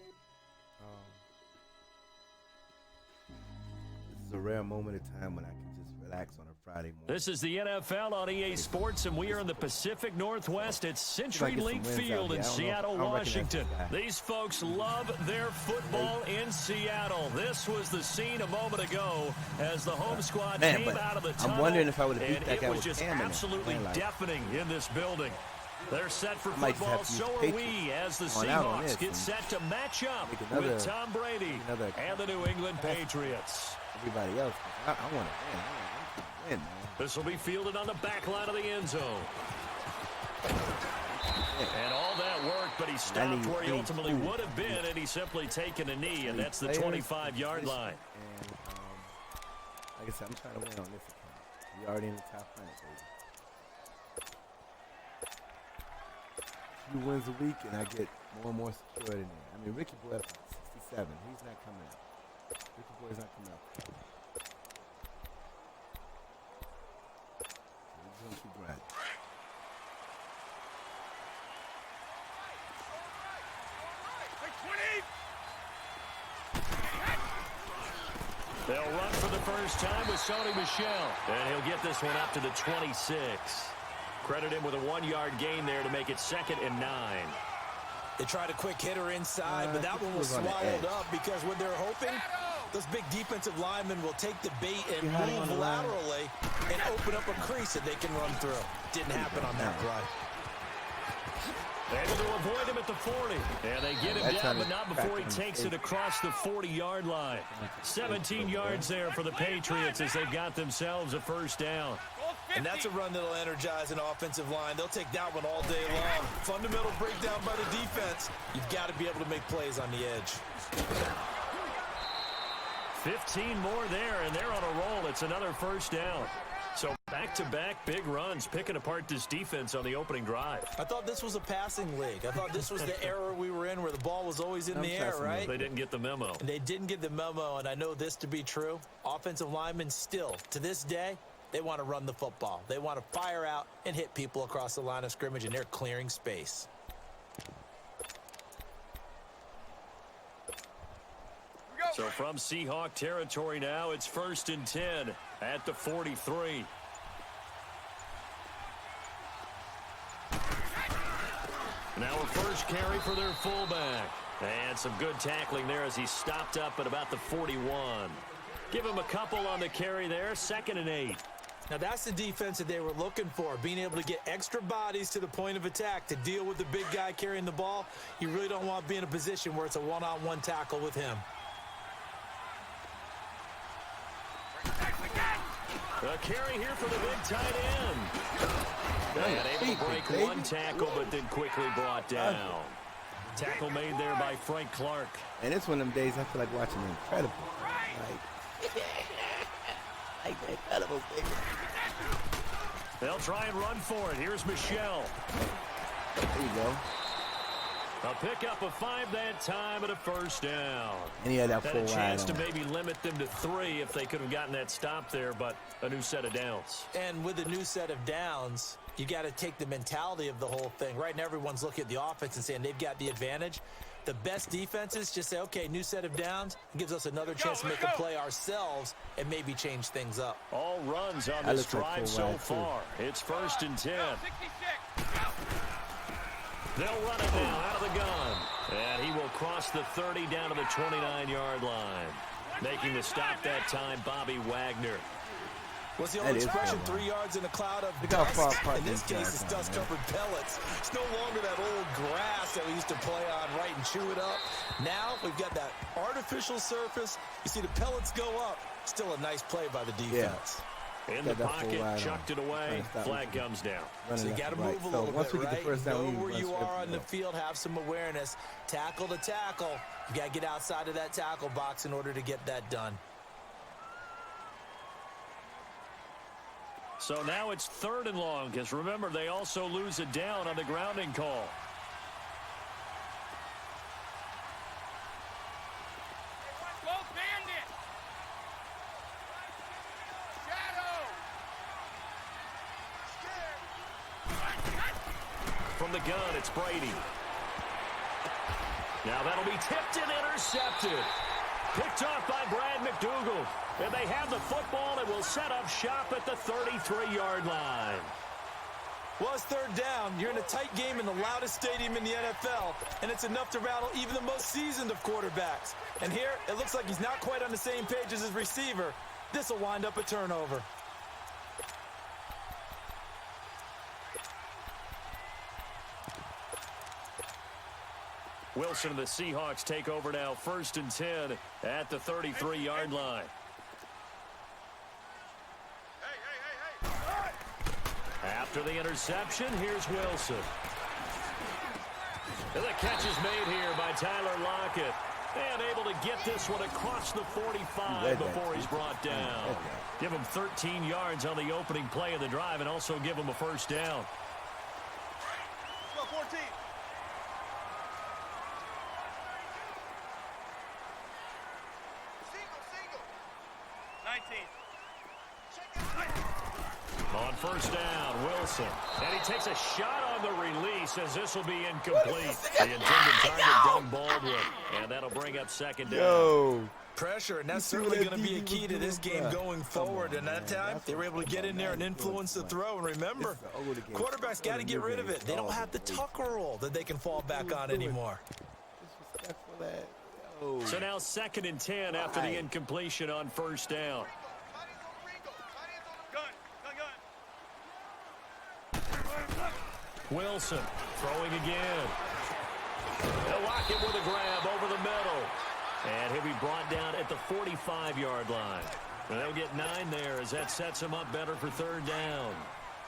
D: This is a rare moment of time when I can just relax on a Friday morning.
A: This is the NFL on EA Sports, and we are in the Pacific Northwest at Century Link Field in Seattle, Washington. These folks love their football in Seattle. This was the scene a moment ago as the home squad came out of the tunnel.
D: I'm wondering if I would have beat that guy with
A: just
D: Cam in
A: absolutely
D: it.
A: deafening in this building. They're set for football, so are we, as the Seahawks get set to match up with Tom Brady and the New England Patriots.
D: Everybody else, I want to win. Man.
A: This will be fielded on the back line of the end zone. And all that worked, but he stopped where he ultimately would have been, and he's simply taken a knee, and that's the 25-yard line.
D: And like I said, I'm trying to win on this account. We already in the top 100, baby. A few wins a week, and I get more and more secure in there. I mean, Ricky Boy, 67. He's not coming out. Ricky Boy's not coming out.
A: They'll run for the first time with Sony Michel, and he'll get this one up to the 26. Credit him with a 1-yard gain there to make it 2nd and 9.
B: They tried a quick hitter inside, but that one was swallowed up because when they're hoping, those big defensive linemen will take the bait and move laterally and open up a crease that they can run through. Didn't happen on that play.
A: Able to avoid him at the 40. And they get him down, but not before he takes it across the 40-yard line. 17 yards there for the Patriots as they've got themselves a first down.
B: And that's a run that'll energize an offensive line. They'll take that one all day long. Fundamental breakdown by the defense. You've got to be able to make plays on the edge.
A: 15 more there, and they're on a roll. It's another first down. So back-to-back big runs, picking apart this defense on the opening drive.
B: I thought this was a passing league. I thought this was the era we were in where the ball was always in the air, right?
A: They didn't get the memo.
B: They didn't get the memo, and I know this to be true. Offensive linemen still, to this day, they want to run the football. They want to fire out and hit people across the line of scrimmage, and they're clearing space.
A: So from Seahawk territory now, it's 1st and 10 at the 43. Now a first carry for their fullback. And some good tackling there as he stopped up at about the 41. Give him a couple on the carry there, 2nd and 8.
B: Now that's the defense that they were looking for, being able to get extra bodies to the point of attack to deal with the big guy carrying the ball. You really don't want to be in a position where it's a one-on-one tackle with him.
A: A carry here for the big tight end. And able to break one tackle, but then quickly brought down. Tackle made there by Frank Clark.
D: And it's one of them days I feel like watching The Incredibles. Like The Incredibles, baby.
A: They'll try and run for it. Here's Michel.
D: There you go.
A: A pickup of 5 that time and a first down.
D: And he had that
A: Had
D: full
A: a chance
D: wide
A: to
D: on.
A: maybe limit them to 3 if they could have gotten that stop there, but a new set of downs.
B: And with a new set of downs, you got to take the mentality of the whole thing. Right now, everyone's looking at the offense and saying they've got the advantage. The best defenses just say, okay, new set of downs. It gives us another chance to make a play ourselves and maybe change things up.
A: All runs on
D: That
A: this
D: looks like
A: drive
D: full
A: so
D: wide, too.
A: far. It's 1st and 10.
C: 66.
A: They'll run it now out of the gun. And he will cross the 30 down to the 29-yard line. Making the stop that time, Bobby Wagner.
B: What's the old
D: That is
B: expression?
D: full wide.
B: 3 yards in a cloud of
D: Look how
B: dust.
D: far apart
B: In this
D: these
B: case,
D: guys
B: it's
D: are, man.
B: dust-covered pellets. It's no longer that old grass that we used to play on, right, and chew it up. Now we've got that artificial surface. You see the pellets go up. Still a nice play by the defense.
A: In the
D: Got that full
A: pocket,
D: wide
A: chucked
D: on.
A: it away.
D: Trying to stop
A: Flag
D: him.
A: comes down.
D: Running
B: So you
D: left
B: got to
D: and right.
B: move a
D: So
B: little
D: once
B: bit,
D: we get
B: right?
D: the first down,
B: Know
D: we
B: where
D: run
B: you
D: straight
B: are
D: to
B: on the
D: the
B: field. Have some awareness. Tackle to tackle. You got to get outside of that tackle box in order to get that done.
A: So now it's 3rd and long, because remember, they also lose it down on the grounding call.
C: Go Bandit. Shadow.
A: From the gun, it's Brady. Now that'll be tipped and intercepted. Picked off by Brad McDougal. And they have the football and will set up shop at the 33-yard line.
B: Well, it's 3rd down. You're in a tight game in the loudest stadium in the NFL, and it's enough to rattle even the most seasoned of quarterbacks. And here, it looks like he's not quite on the same page as his receiver. This will wind up a turnover.
A: Wilson and the Seahawks take over now, 1st and 10 at the 33-yard line. After the interception, here's Wilson. And the catch is made here by Tyler Lockett. And able to get this one across the 45 before he's brought down. Give him 13 yards on the opening play of the drive and also give him a first down.
C: Go 14. Single. 19.
A: On first down, Wilson. And he takes a shot on the release as this will be incomplete. The intended target, Doug Baldwin. And that'll bring up 2nd down.
D: Yo.
B: Pressure, and that's
D: You see
B: certainly
D: what
B: going to be a
D: that
B: key to
D: defense
B: this
D: was
B: game
D: doing?
B: going forward. And that time,
D: That's
B: they were able to get in there and influence the throw. And remember,
D: This is the older game.
B: quarterbacks got to get rid of it. They don't have the tucker roll that they can fall back on anymore.
D: Disrespectful ass. Yo.
A: So now 2nd and 10 after the incompletion on first down.
C: Gun.
A: Wilson throwing again. They'll lock it with a grab over the middle. And he'll be brought down at the 45-yard line. And they'll get 9 there as that sets him up better for 3rd down.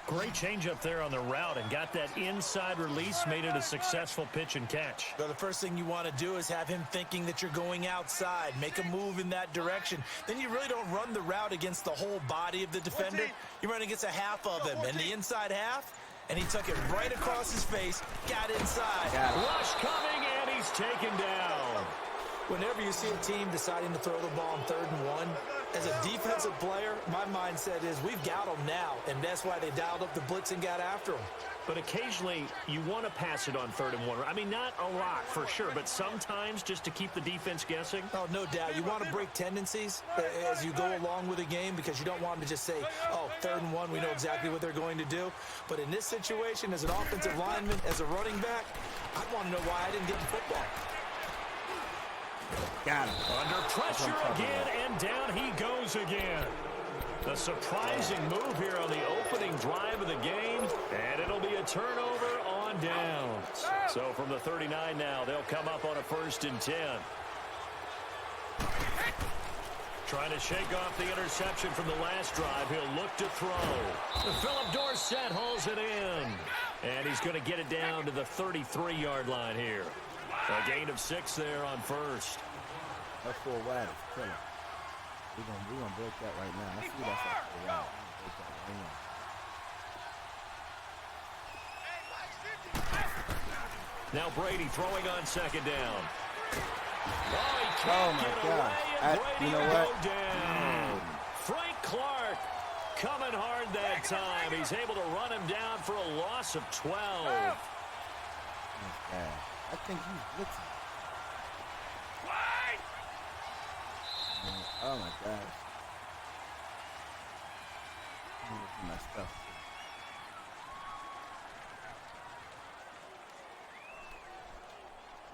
A: Great change up there on the route and got that inside release, made it a successful pitch and catch.
B: So the first thing you want to do is have him thinking that you're going outside, make a move in that direction. Then you really don't run the route against the whole body of the defender. You run against a half of him, and the inside half, and he took it right across his face, got inside.
A: Rush coming, and he's taken down.
B: Whenever you see a team deciding to throw the ball on 3rd and 1, as a defensive player, my mindset is we've got them now, and that's why they dialed up the blitz and got after them.
A: But occasionally, you want to pass it on 3rd and 1. I mean, not a lot, for sure, but sometimes just to keep the defense guessing.
B: Oh, no doubt. You want to break tendencies as you go along with a game because you don't want them to just say, oh, 3rd and 1, we know exactly what they're going to do. But in this situation, as an offensive lineman, as a running back, I want to know why I didn't get the football.
D: Got him.
A: Under pressure again, and down he goes again. A surprising move here on the opening drive of the game, and it'll be a turnover on downs. So from the 39 now, they'll come up on a 1st and 10. Trying to shake off the interception from the last drive. He'll look to throw. Philip Dorsett hauls it in. And he's going to get it down to the 33-yard line here. A gain of 6 there on 1st.
D: That's 4 wide. It's killer. We're gonna break that right now. I see that's like 4 wide. We're gonna break that right now.
A: Now Brady throwing on second down. Oh, he
D: Oh,
A: can't
D: my
A: get
D: gosh.
A: away, and Brady
D: You know
A: will
D: what?
A: go down. Frank Clark coming hard that time. He's able to run him down for a loss of 12.
D: Yeah. I think he's blitzing. Oh my gosh. Let me look at my stuff.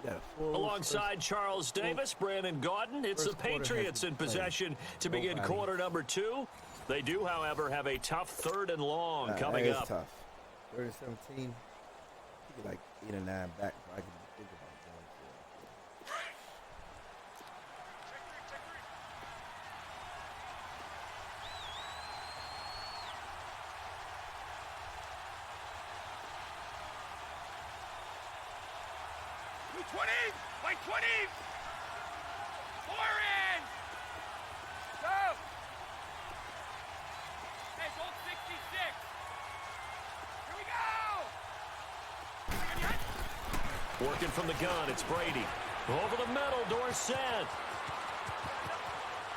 D: You got a full
A: Alongside Charles Davis, Brandon Gaudin, it's the
D: first quarter has
A: Patriots
D: been
A: in
D: played.
A: possession to begin
D: Nobody.
A: quarter number 2. They do, however, have a tough 3rd and long coming
D: that is
A: up.
D: tough. 3rd and 17. You like 8 or 9 back so I can think about going for it.
C: Blue 20! White 20! 4 in! Go! Hey, gold 66! Here we go!
A: Working from the gun, it's Brady. Over the middle, Dorsett.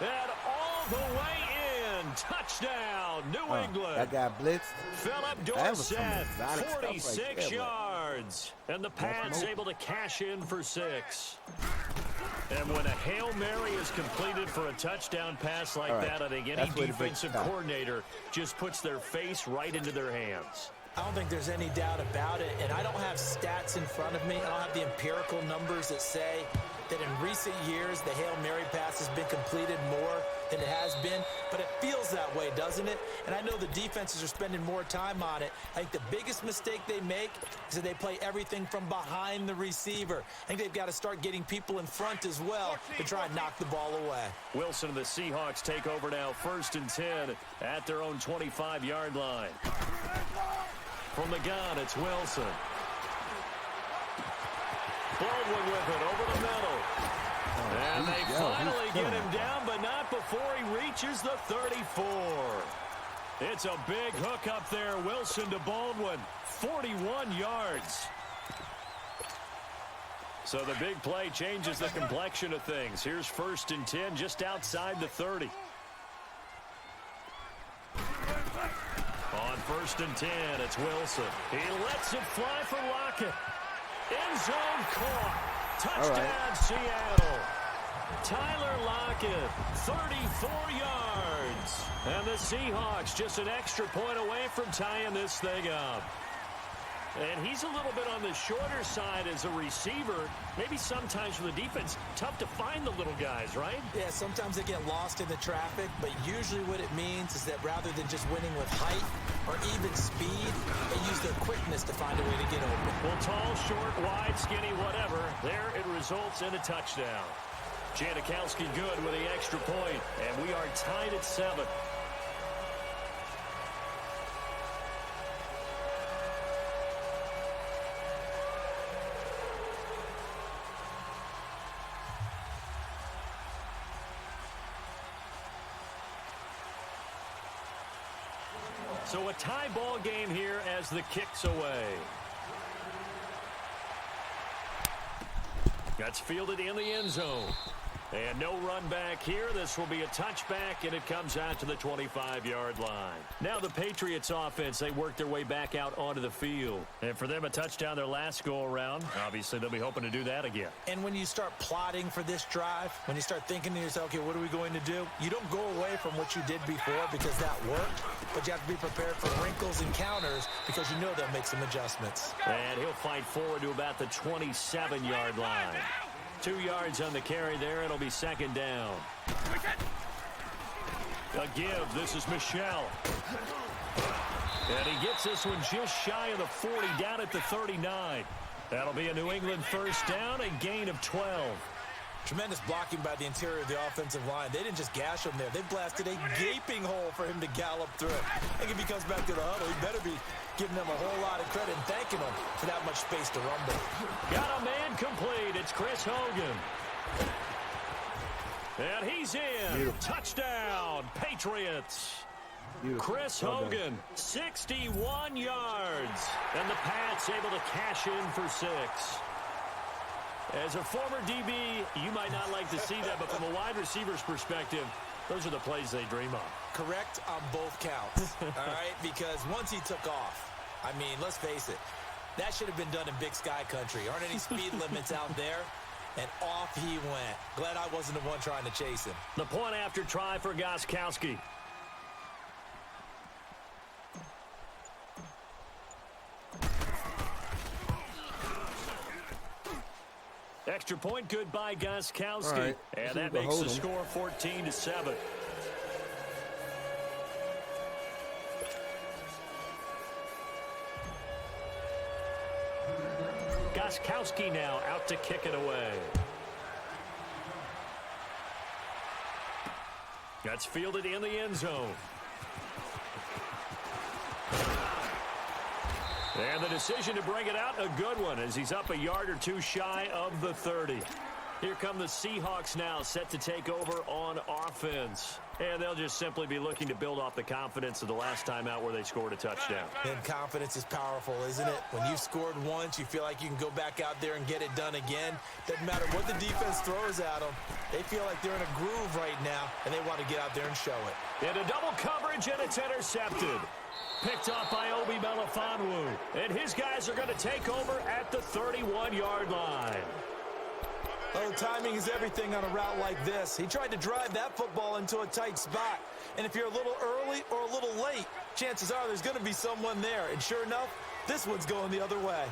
A: And all the way in. Touchdown, New England.
D: That guy blitzed.
A: Philip
D: That was some
A: Dorsett,
D: exotic stuff right
A: 46
D: there,
A: yards. And the Pats
D: more.
A: able to cash in for 6. And when a Hail Mary is completed for a touchdown pass like
D: All right.
A: that, I think any
D: That's way to break
A: defensive
D: the tie.
A: coordinator just puts their face right into their hands.
B: I don't think there's any doubt about it, and I don't have stats in front of me. I don't have the empirical numbers that say that in recent years the Hail Mary pass has been completed more than it has been, but it feels that way, doesn't it? And I know the defenses are spending more time on it. I think the biggest mistake they make is that they play everything from behind the receiver. I think they've got to start getting people in front as well to try and knock the ball away.
A: Wilson and the Seahawks take over now, 1st and 10 at their own 25-yard line. From the gun, it's Wilson. Baldwin with it over the middle. And they finally get him down, but not before he reaches the 34. It's a big hook up there. Wilson to Baldwin, 41 yards. So the big play changes the complexion of things. Here's 1st and 10 just outside the 30. On 1st and 10, it's Wilson. He lets it fly for Lockett. End zone caught. Touchdown, Seattle. Tyler Lockett, 34 yards. And the Seahawks just an extra point away from tying this thing up. And he's a little bit on the shorter side as a receiver. Maybe sometimes for the defense, tough to find the little guys, right?
B: Yeah, sometimes they get lost in the traffic, but usually what it means is that rather than just winning with height or even speed, they use their quickness to find a way to get open.
A: Well, tall, short, wide, skinny, whatever, there it results in a touchdown. Janikowski good with the extra point, and we are tied at 7. So a tie ball game here as the kick's away. That's fielded in the end zone. And no run back here. This will be a touchback, and it comes out to the 25-yard line. Now the Patriots offense, they work their way back out onto the field. And for them, a touchdown their last go-around. Obviously, they'll be hoping to do that again.
B: And when you start plotting for this drive, when you start thinking to yourself, okay, what are we going to do? You don't go away from what you did before because that worked, but you have to be prepared for wrinkles and counters because you know they'll make some adjustments.
A: And he'll fight forward to about the 27-yard line. 2 yards on the carry there. It'll be 2nd down. A give. This is Michel. And he gets this one just shy of the 40, down at the 39. That'll be a New England 1st down, a gain of 12.
B: Tremendous blocking by the interior of the offensive line. They didn't just gash him there. They blasted a gaping hole for him to gallop through. I think if he comes back to the huddle, he better be giving them a whole lot of credit and thanking them for that much space to rumble.
A: Got a man complete. It's Chris Hogan. And he's in.
D: Beautiful.
A: Touchdown, Patriots.
D: Beautiful.
A: Chris
D: Well done.
A: Hogan, 61 yards. And the Pats able to cash in for 6. As a former DB, you might not like to see that, but from a wide receiver's perspective, those are the plays they dream of.
B: Correct on both counts, all right? Because once he took off, I mean, let's face it, that should have been done in Big Sky Country. Aren't any speed limits out there? And off he went. Glad I wasn't the one trying to chase him.
A: The point after try for Gostkowski. Extra point, good by Gostkowski.
D: All right.
A: And that
D: We'll
A: makes the
D: hold 'em.
A: score 14-7. Gostkowski now out to kick it away. That's fielded in the end zone. And the decision to bring it out, a good one, as he's up a yard or two shy of the 30. Here come the Seahawks now, set to take over on offense. And they'll just simply be looking to build off the confidence of the last time out where they scored a touchdown.
B: And confidence is powerful, isn't it? When you've scored once, you feel like you can go back out there and get it done again. Doesn't matter what the defense throws at them. They feel like they're in a groove right now, and they want to get out there and show it.
A: Into double coverage, and it's intercepted. Picked off by Obi Melifonwu. And his guys are going to take over at the 31-yard line.
B: Oh, timing is everything on a route like this. He tried to drive that football into a tight spot. And if you're a little early or a little late, chances are there's going to be someone there. And sure enough, this one's going the other way.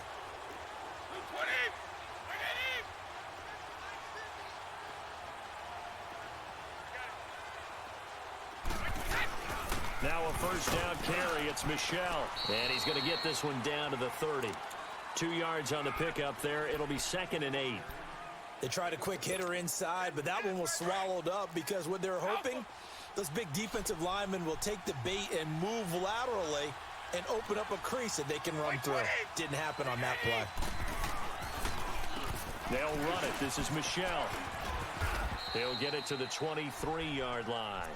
A: Now a first down carry. It's Michel. And he's going to get this one down to the 30. 2 yards on the pickup there. It'll be 2nd and 8.
B: They tried a quick hitter inside, but that one was swallowed up because what they're hoping, those big defensive linemen will take the bait and move laterally and open up a crease that they can run through. Didn't happen on that play.
A: They'll run it. This is Michel. He'll get it to the 23-yard line.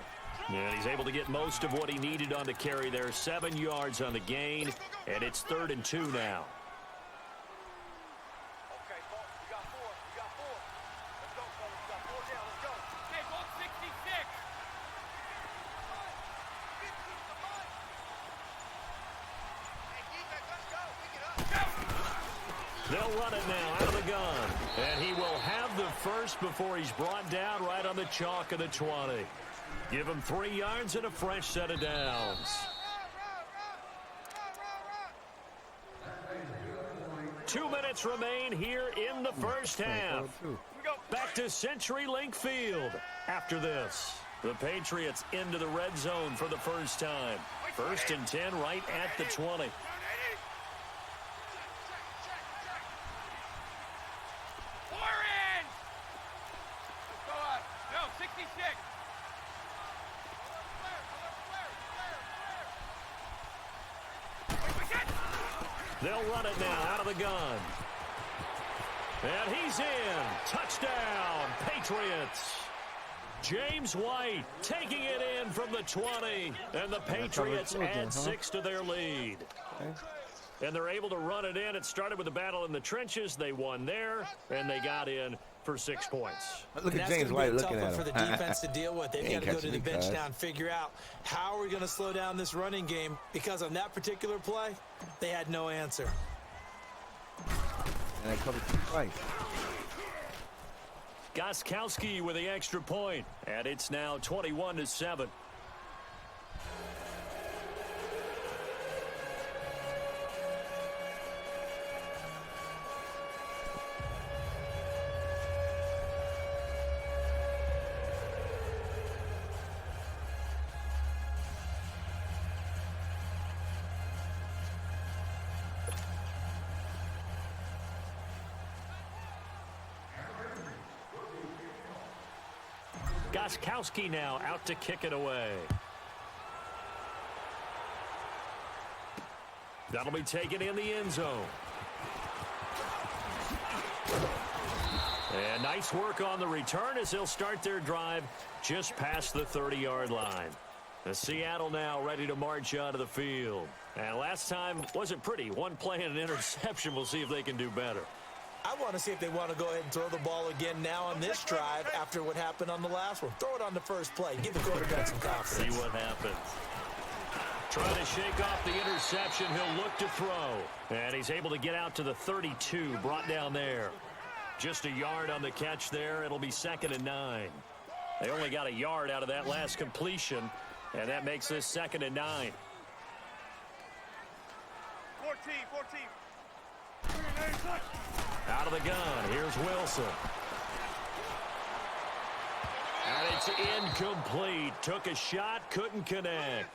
A: And he's able to get most of what he needed on the carry there. 7 yards on the gain, and it's 3rd and 2 now.
C: Okay, boss, we got 4. We got 4. Let's go, fellas. We got 4 down. Let's go. Hey, boss, 66. Hey, defense, let's go. Pick it up.
A: They'll run it now out of the gun. And he will have the first before he's brought down right on the chalk of the 20. Give him 3 yards and a fresh set of downs. 2 minutes remain here in the first half. Back to CenturyLink Field after this. The Patriots into the red zone for the first time. 1st and 10 right at the 20.
C: No, 66.
A: They'll run it now out of the gun. And he's in. Touchdown, Patriots. James White taking it in from the 20. And the Patriots add 6 to their lead. And they're able to run it in. It started with a battle in the trenches. They won there, and they got in for 6 points.
D: Look at
B: That's
D: James
B: gonna
D: White
B: be a
D: looking
B: tough
D: at
B: one for the
D: him.
B: defense to deal with. They've
D: He
B: got
D: ain't
B: to go to
D: catching
B: the
D: me,
B: bench
D: cuz.
B: now and figure out how are we going to slow down this running game, because on that particular play, they had no answer.
D: And I covered 2 twice.
A: Gostkowski with the extra point, and it's now 21-7. Gostkowski now out to kick it away. That'll be taken in the end zone. And nice work on the return as they'll start their drive just past the 30-yard line. The Seattle now ready to march onto the field. And last time wasn't pretty. One play and an interception. We'll see if they can do better.
B: I want to see if they want to go ahead and throw the ball again now on this drive after what happened on the last one. Throw it on the first play. Give the quarterback some confidence.
A: See what happens. Trying to shake off the interception. He'll look to throw. And he's able to get out to the 32. Brought down there. Just a yard on the catch there. It'll be 2nd and 9. They only got a yard out of that last completion. And that makes this 2nd and 9.
C: 14.
A: Out of the gun. Here's Wilson. And it's incomplete. Took a shot, couldn't connect.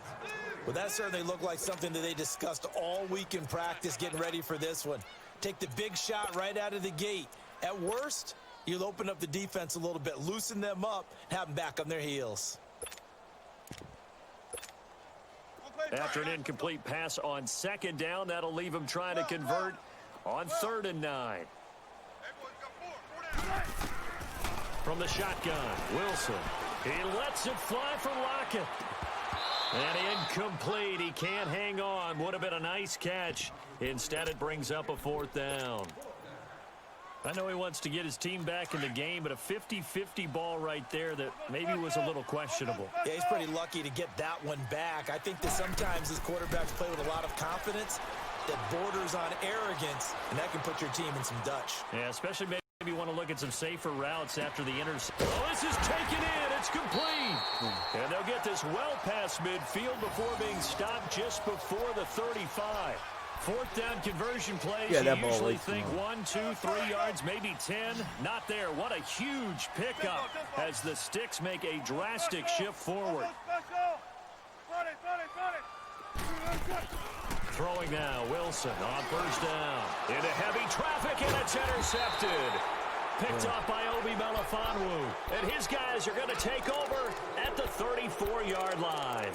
B: Well, that certainly looked like something that they discussed all week in practice getting ready for this one. Take the big shot right out of the gate. At worst, you'll open up the defense a little bit, loosen them up, have them back on their heels.
A: After an incomplete pass on 2nd down, that'll leave him trying to convert on 3rd and 9. From the shotgun, Wilson. He lets it fly for Lockett. And incomplete. He can't hang on. Would have been a nice catch. Instead, it brings up a 4th down. I know he wants to get his team back in the game, but a 50-50 ball right there that maybe was a little questionable.
B: Yeah, he's pretty lucky to get that one back. I think that sometimes his quarterbacks play with a lot of confidence that borders on arrogance, and that can put your team in some Dutch.
A: Yeah, especially maybe you want to look at some safer routes after the interception. Oh, this is taken in. It's complete. And they'll get this well past midfield before being stopped just before the 35. 4th down conversion plays.
D: Yeah,
A: you
D: that ball
A: usually
D: was
A: think
D: small.
A: 1, 2, 3 yards, maybe 10. Not there. What a huge pickup as the Sticks make a drastic shift forward. Throwing now, Wilson on 1st down. Into heavy traffic, and it's intercepted. Picked off by Obi Melifonwu. And his guys are going to take over at the 34-yard line.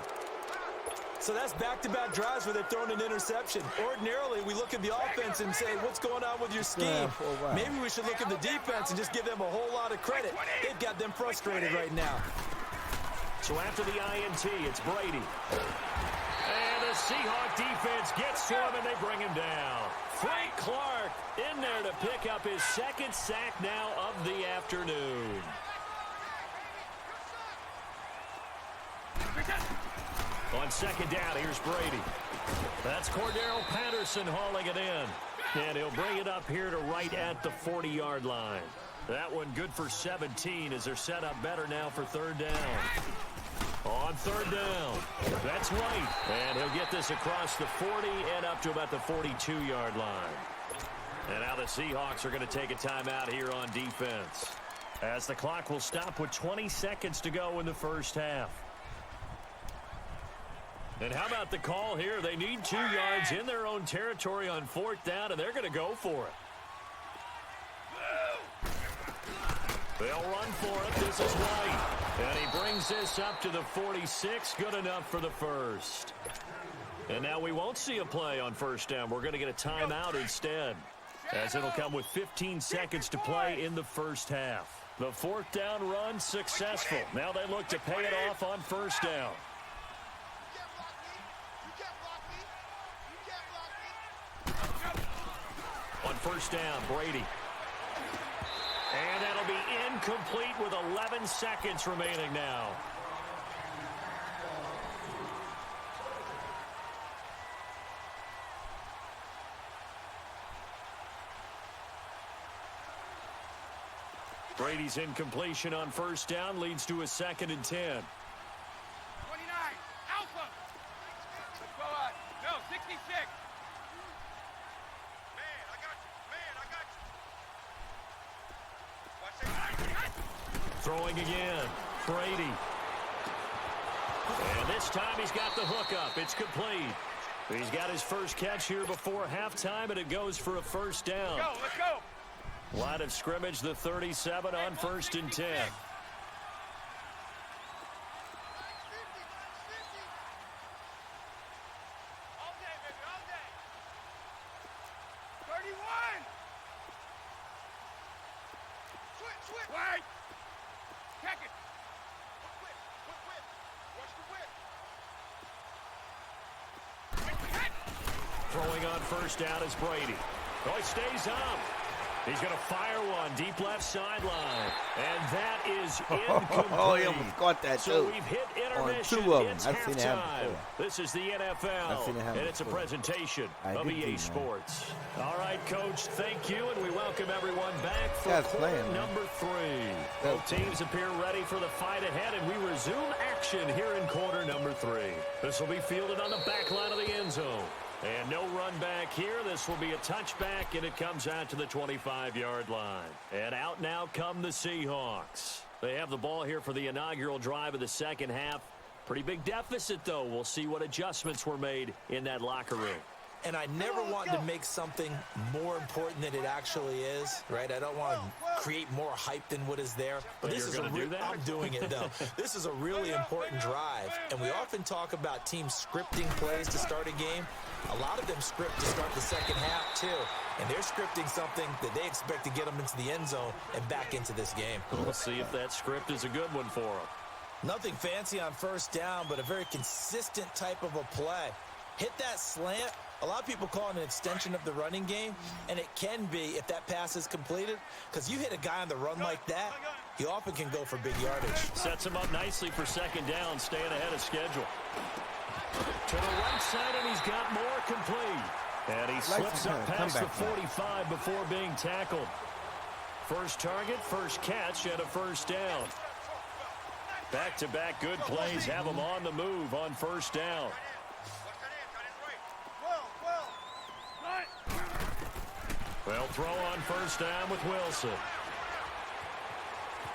B: So that's back-to-back drives where they're throwing an interception. Ordinarily, we look at the offense and say, what's going on with your scheme? Maybe we should look at the defense and just give them a whole lot of credit. They've got them frustrated right now.
A: So after the INT, it's Brady. And the Seahawk defense gets to him, and they bring him down. Frank Clark in there to pick up his 2nd sack now of the afternoon. On 2nd down, here's Brady. That's Cordero Patterson hauling it in. And he'll bring it up here to right at the 40-yard line. That one good for 17 as they're set up better now for 3rd down. On 3rd down, that's White. And he'll get this across the 40 and up to about the 42-yard line. And now the Seahawks are going to take a timeout here on defense, as the clock will stop with 20 seconds to go in the first half. And how about the call here? They need 2 yards in their own territory on 4th down, and they're going to go for it. They'll run for it. This is White. And he brings this up to the 46. Good enough for the first. And now we won't see a play on 1st down. We're going to get a timeout instead, as it'll come with 15 seconds to play in the first half. The 4th down run successful. Now they look to pay it off on 1st down. On 1st down, Brady. And that'll be incomplete with 11 seconds remaining now. Brady's incompletion on 1st down leads to a 2nd and 10.
C: 29, Alpha. Let's go out. No, 66. Man, I got you. Watch it.
A: Throwing again, Brady. And this time he's got the hook up. It's complete. He's got his first catch here before halftime, and it goes for a 1st down.
C: Let's go.
A: Line of scrimmage, the 37 on 1st and 10.
C: All day, baby, all day. 31. Switch. Wait. Check it. Quick. Watch the whip.
A: Throwing on first down is Brady. Oh, he stays up. He's going to fire one deep left sideline. And that is incomplete.
D: Oh, he almost caught that,
A: So
D: too.
A: we've hit
D: On
A: intermission.
D: 2 of them.
A: It's
D: I've seen it happen
A: halftime.
D: before.
A: This is the
D: I've
A: NFL,
D: seen it happen
A: and it's a
D: before.
A: presentation
D: I
A: of
D: did
A: EA
D: too, man.
A: Sports. All right, Coach, thank you, and we welcome everyone back for
D: Guys
A: quarter
D: playing, man.
A: number 3. Both teams appear ready for the fight ahead, and we resume action here in quarter number 3. This will be fielded on the back line of the end zone. And no run back here. This will be a touchback, and it comes out to the 25-yard line. And out now come the Seahawks. They have the ball here for the inaugural drive of the second half. Pretty big deficit, though. We'll see what adjustments were made in that locker room.
B: And I never want to make something more important than it actually is, right? I don't want to create more hype than what is there. But this is
A: you're gonna do that?
B: I'm doing it, though. This is a really important drive. And we often talk about teams scripting plays to start a game. A lot of them script to start the second half, too. And they're scripting something that they expect to get them into the end zone and back into this game.
A: We'll see if that script is a good one for them.
B: Nothing fancy on first down, but a very consistent type of a play. Hit that slant. A lot of people call it an extension of the running game, and it can be if that pass is completed, because you hit a guy on the run like that, he often can go for big yardage.
A: Sets him up nicely for second down, staying ahead of schedule. To the right side, and he's got more complete. And he slips up past the 45 before being tackled. First target, first catch, and a first down. Back-to-back good plays have him on the move on first down. Well, throw on first down with Wilson.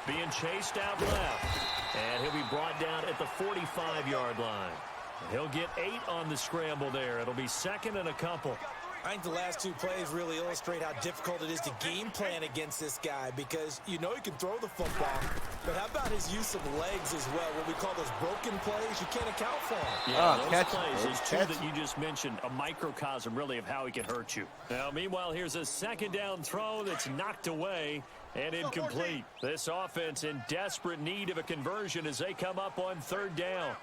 A: Being chased out left. And he'll be brought down at the 45-yard line. He'll get 8 on the scramble there. It'll be second and a couple.
B: I think the last 2 plays really illustrate how difficult it is to game plan against this guy, because you know he can throw the football, but how about his use of legs as well? What we call those broken plays, you can't account for them.
A: Yeah, those
D: catch
A: plays,
D: it.
A: those two
D: Catch
A: that you just mentioned, a microcosm really of how he can hurt you. Now, meanwhile, here's a second down throw that's knocked away and incomplete. This offense in desperate need of a conversion as they come up on third down.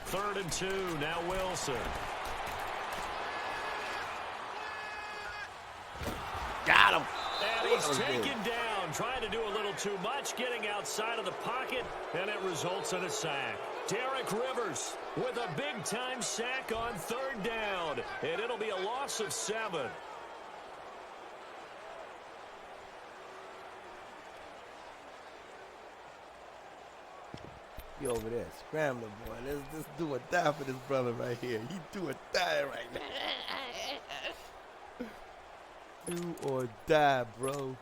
A: 3rd and 2, now Wilson.
D: Got him.
A: And he's taken down, trying to do a little too much, getting outside of the pocket, and it results in a sack. Derek Rivers with a big-time sack on third down, and it'll be a loss of 7.
D: He over there scrambling, boy. Let's just do or die for this brother right here. He do or die right now. Do or die, bro.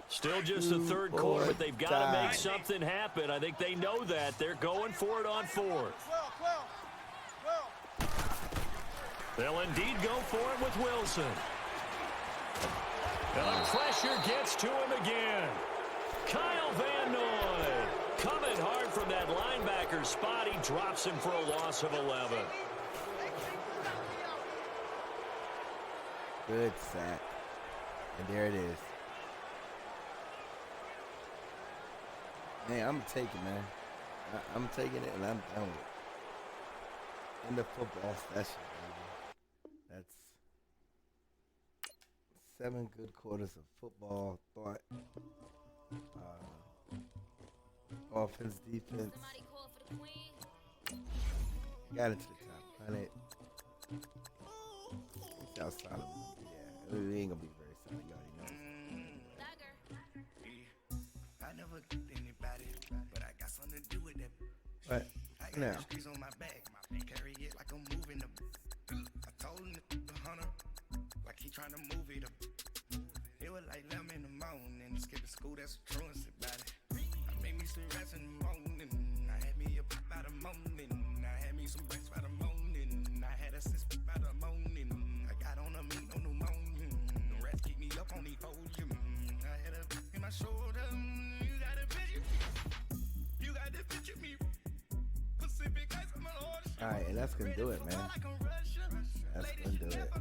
A: Still just the third quarter, but they've got to make something happen. I think they know that. They're going for it on 4th. They'll indeed go for it with Wilson. And the pressure gets to him again. Kyle Van Noy coming hard from that linebacker spot. He drops him for a loss of 11.
D: Good sack. And there it is. Man, I'm taking it, man. I'm taking it, and I'm done with it. In the football session, baby. That's 7 good quarters of football, thought. Offense, defense. Got into the top 100. It's how solid we gonna be. Yeah, we ain't gonna be very solid. You already know.
G: I never did anybody, but I got something to do with that.
D: But
G: I got
D: now,
G: the streets on my back, carry it like I'm moving the. I told him the hunter, like he trying to move it up. It was like 11 in the morning, skipping school, that's a truancy about it. I made me some rats in the morning, I had me a pop by the morning, I had me some breaks by the morning, I had a sister by the morning, I got on a meat on the morning, the rats keep me up on the podium, I had a in my shoulder, you got a picture, you got the picture me, Pacific Ice on my order.
D: all right, and that's gonna do it, man. That's gonna do it.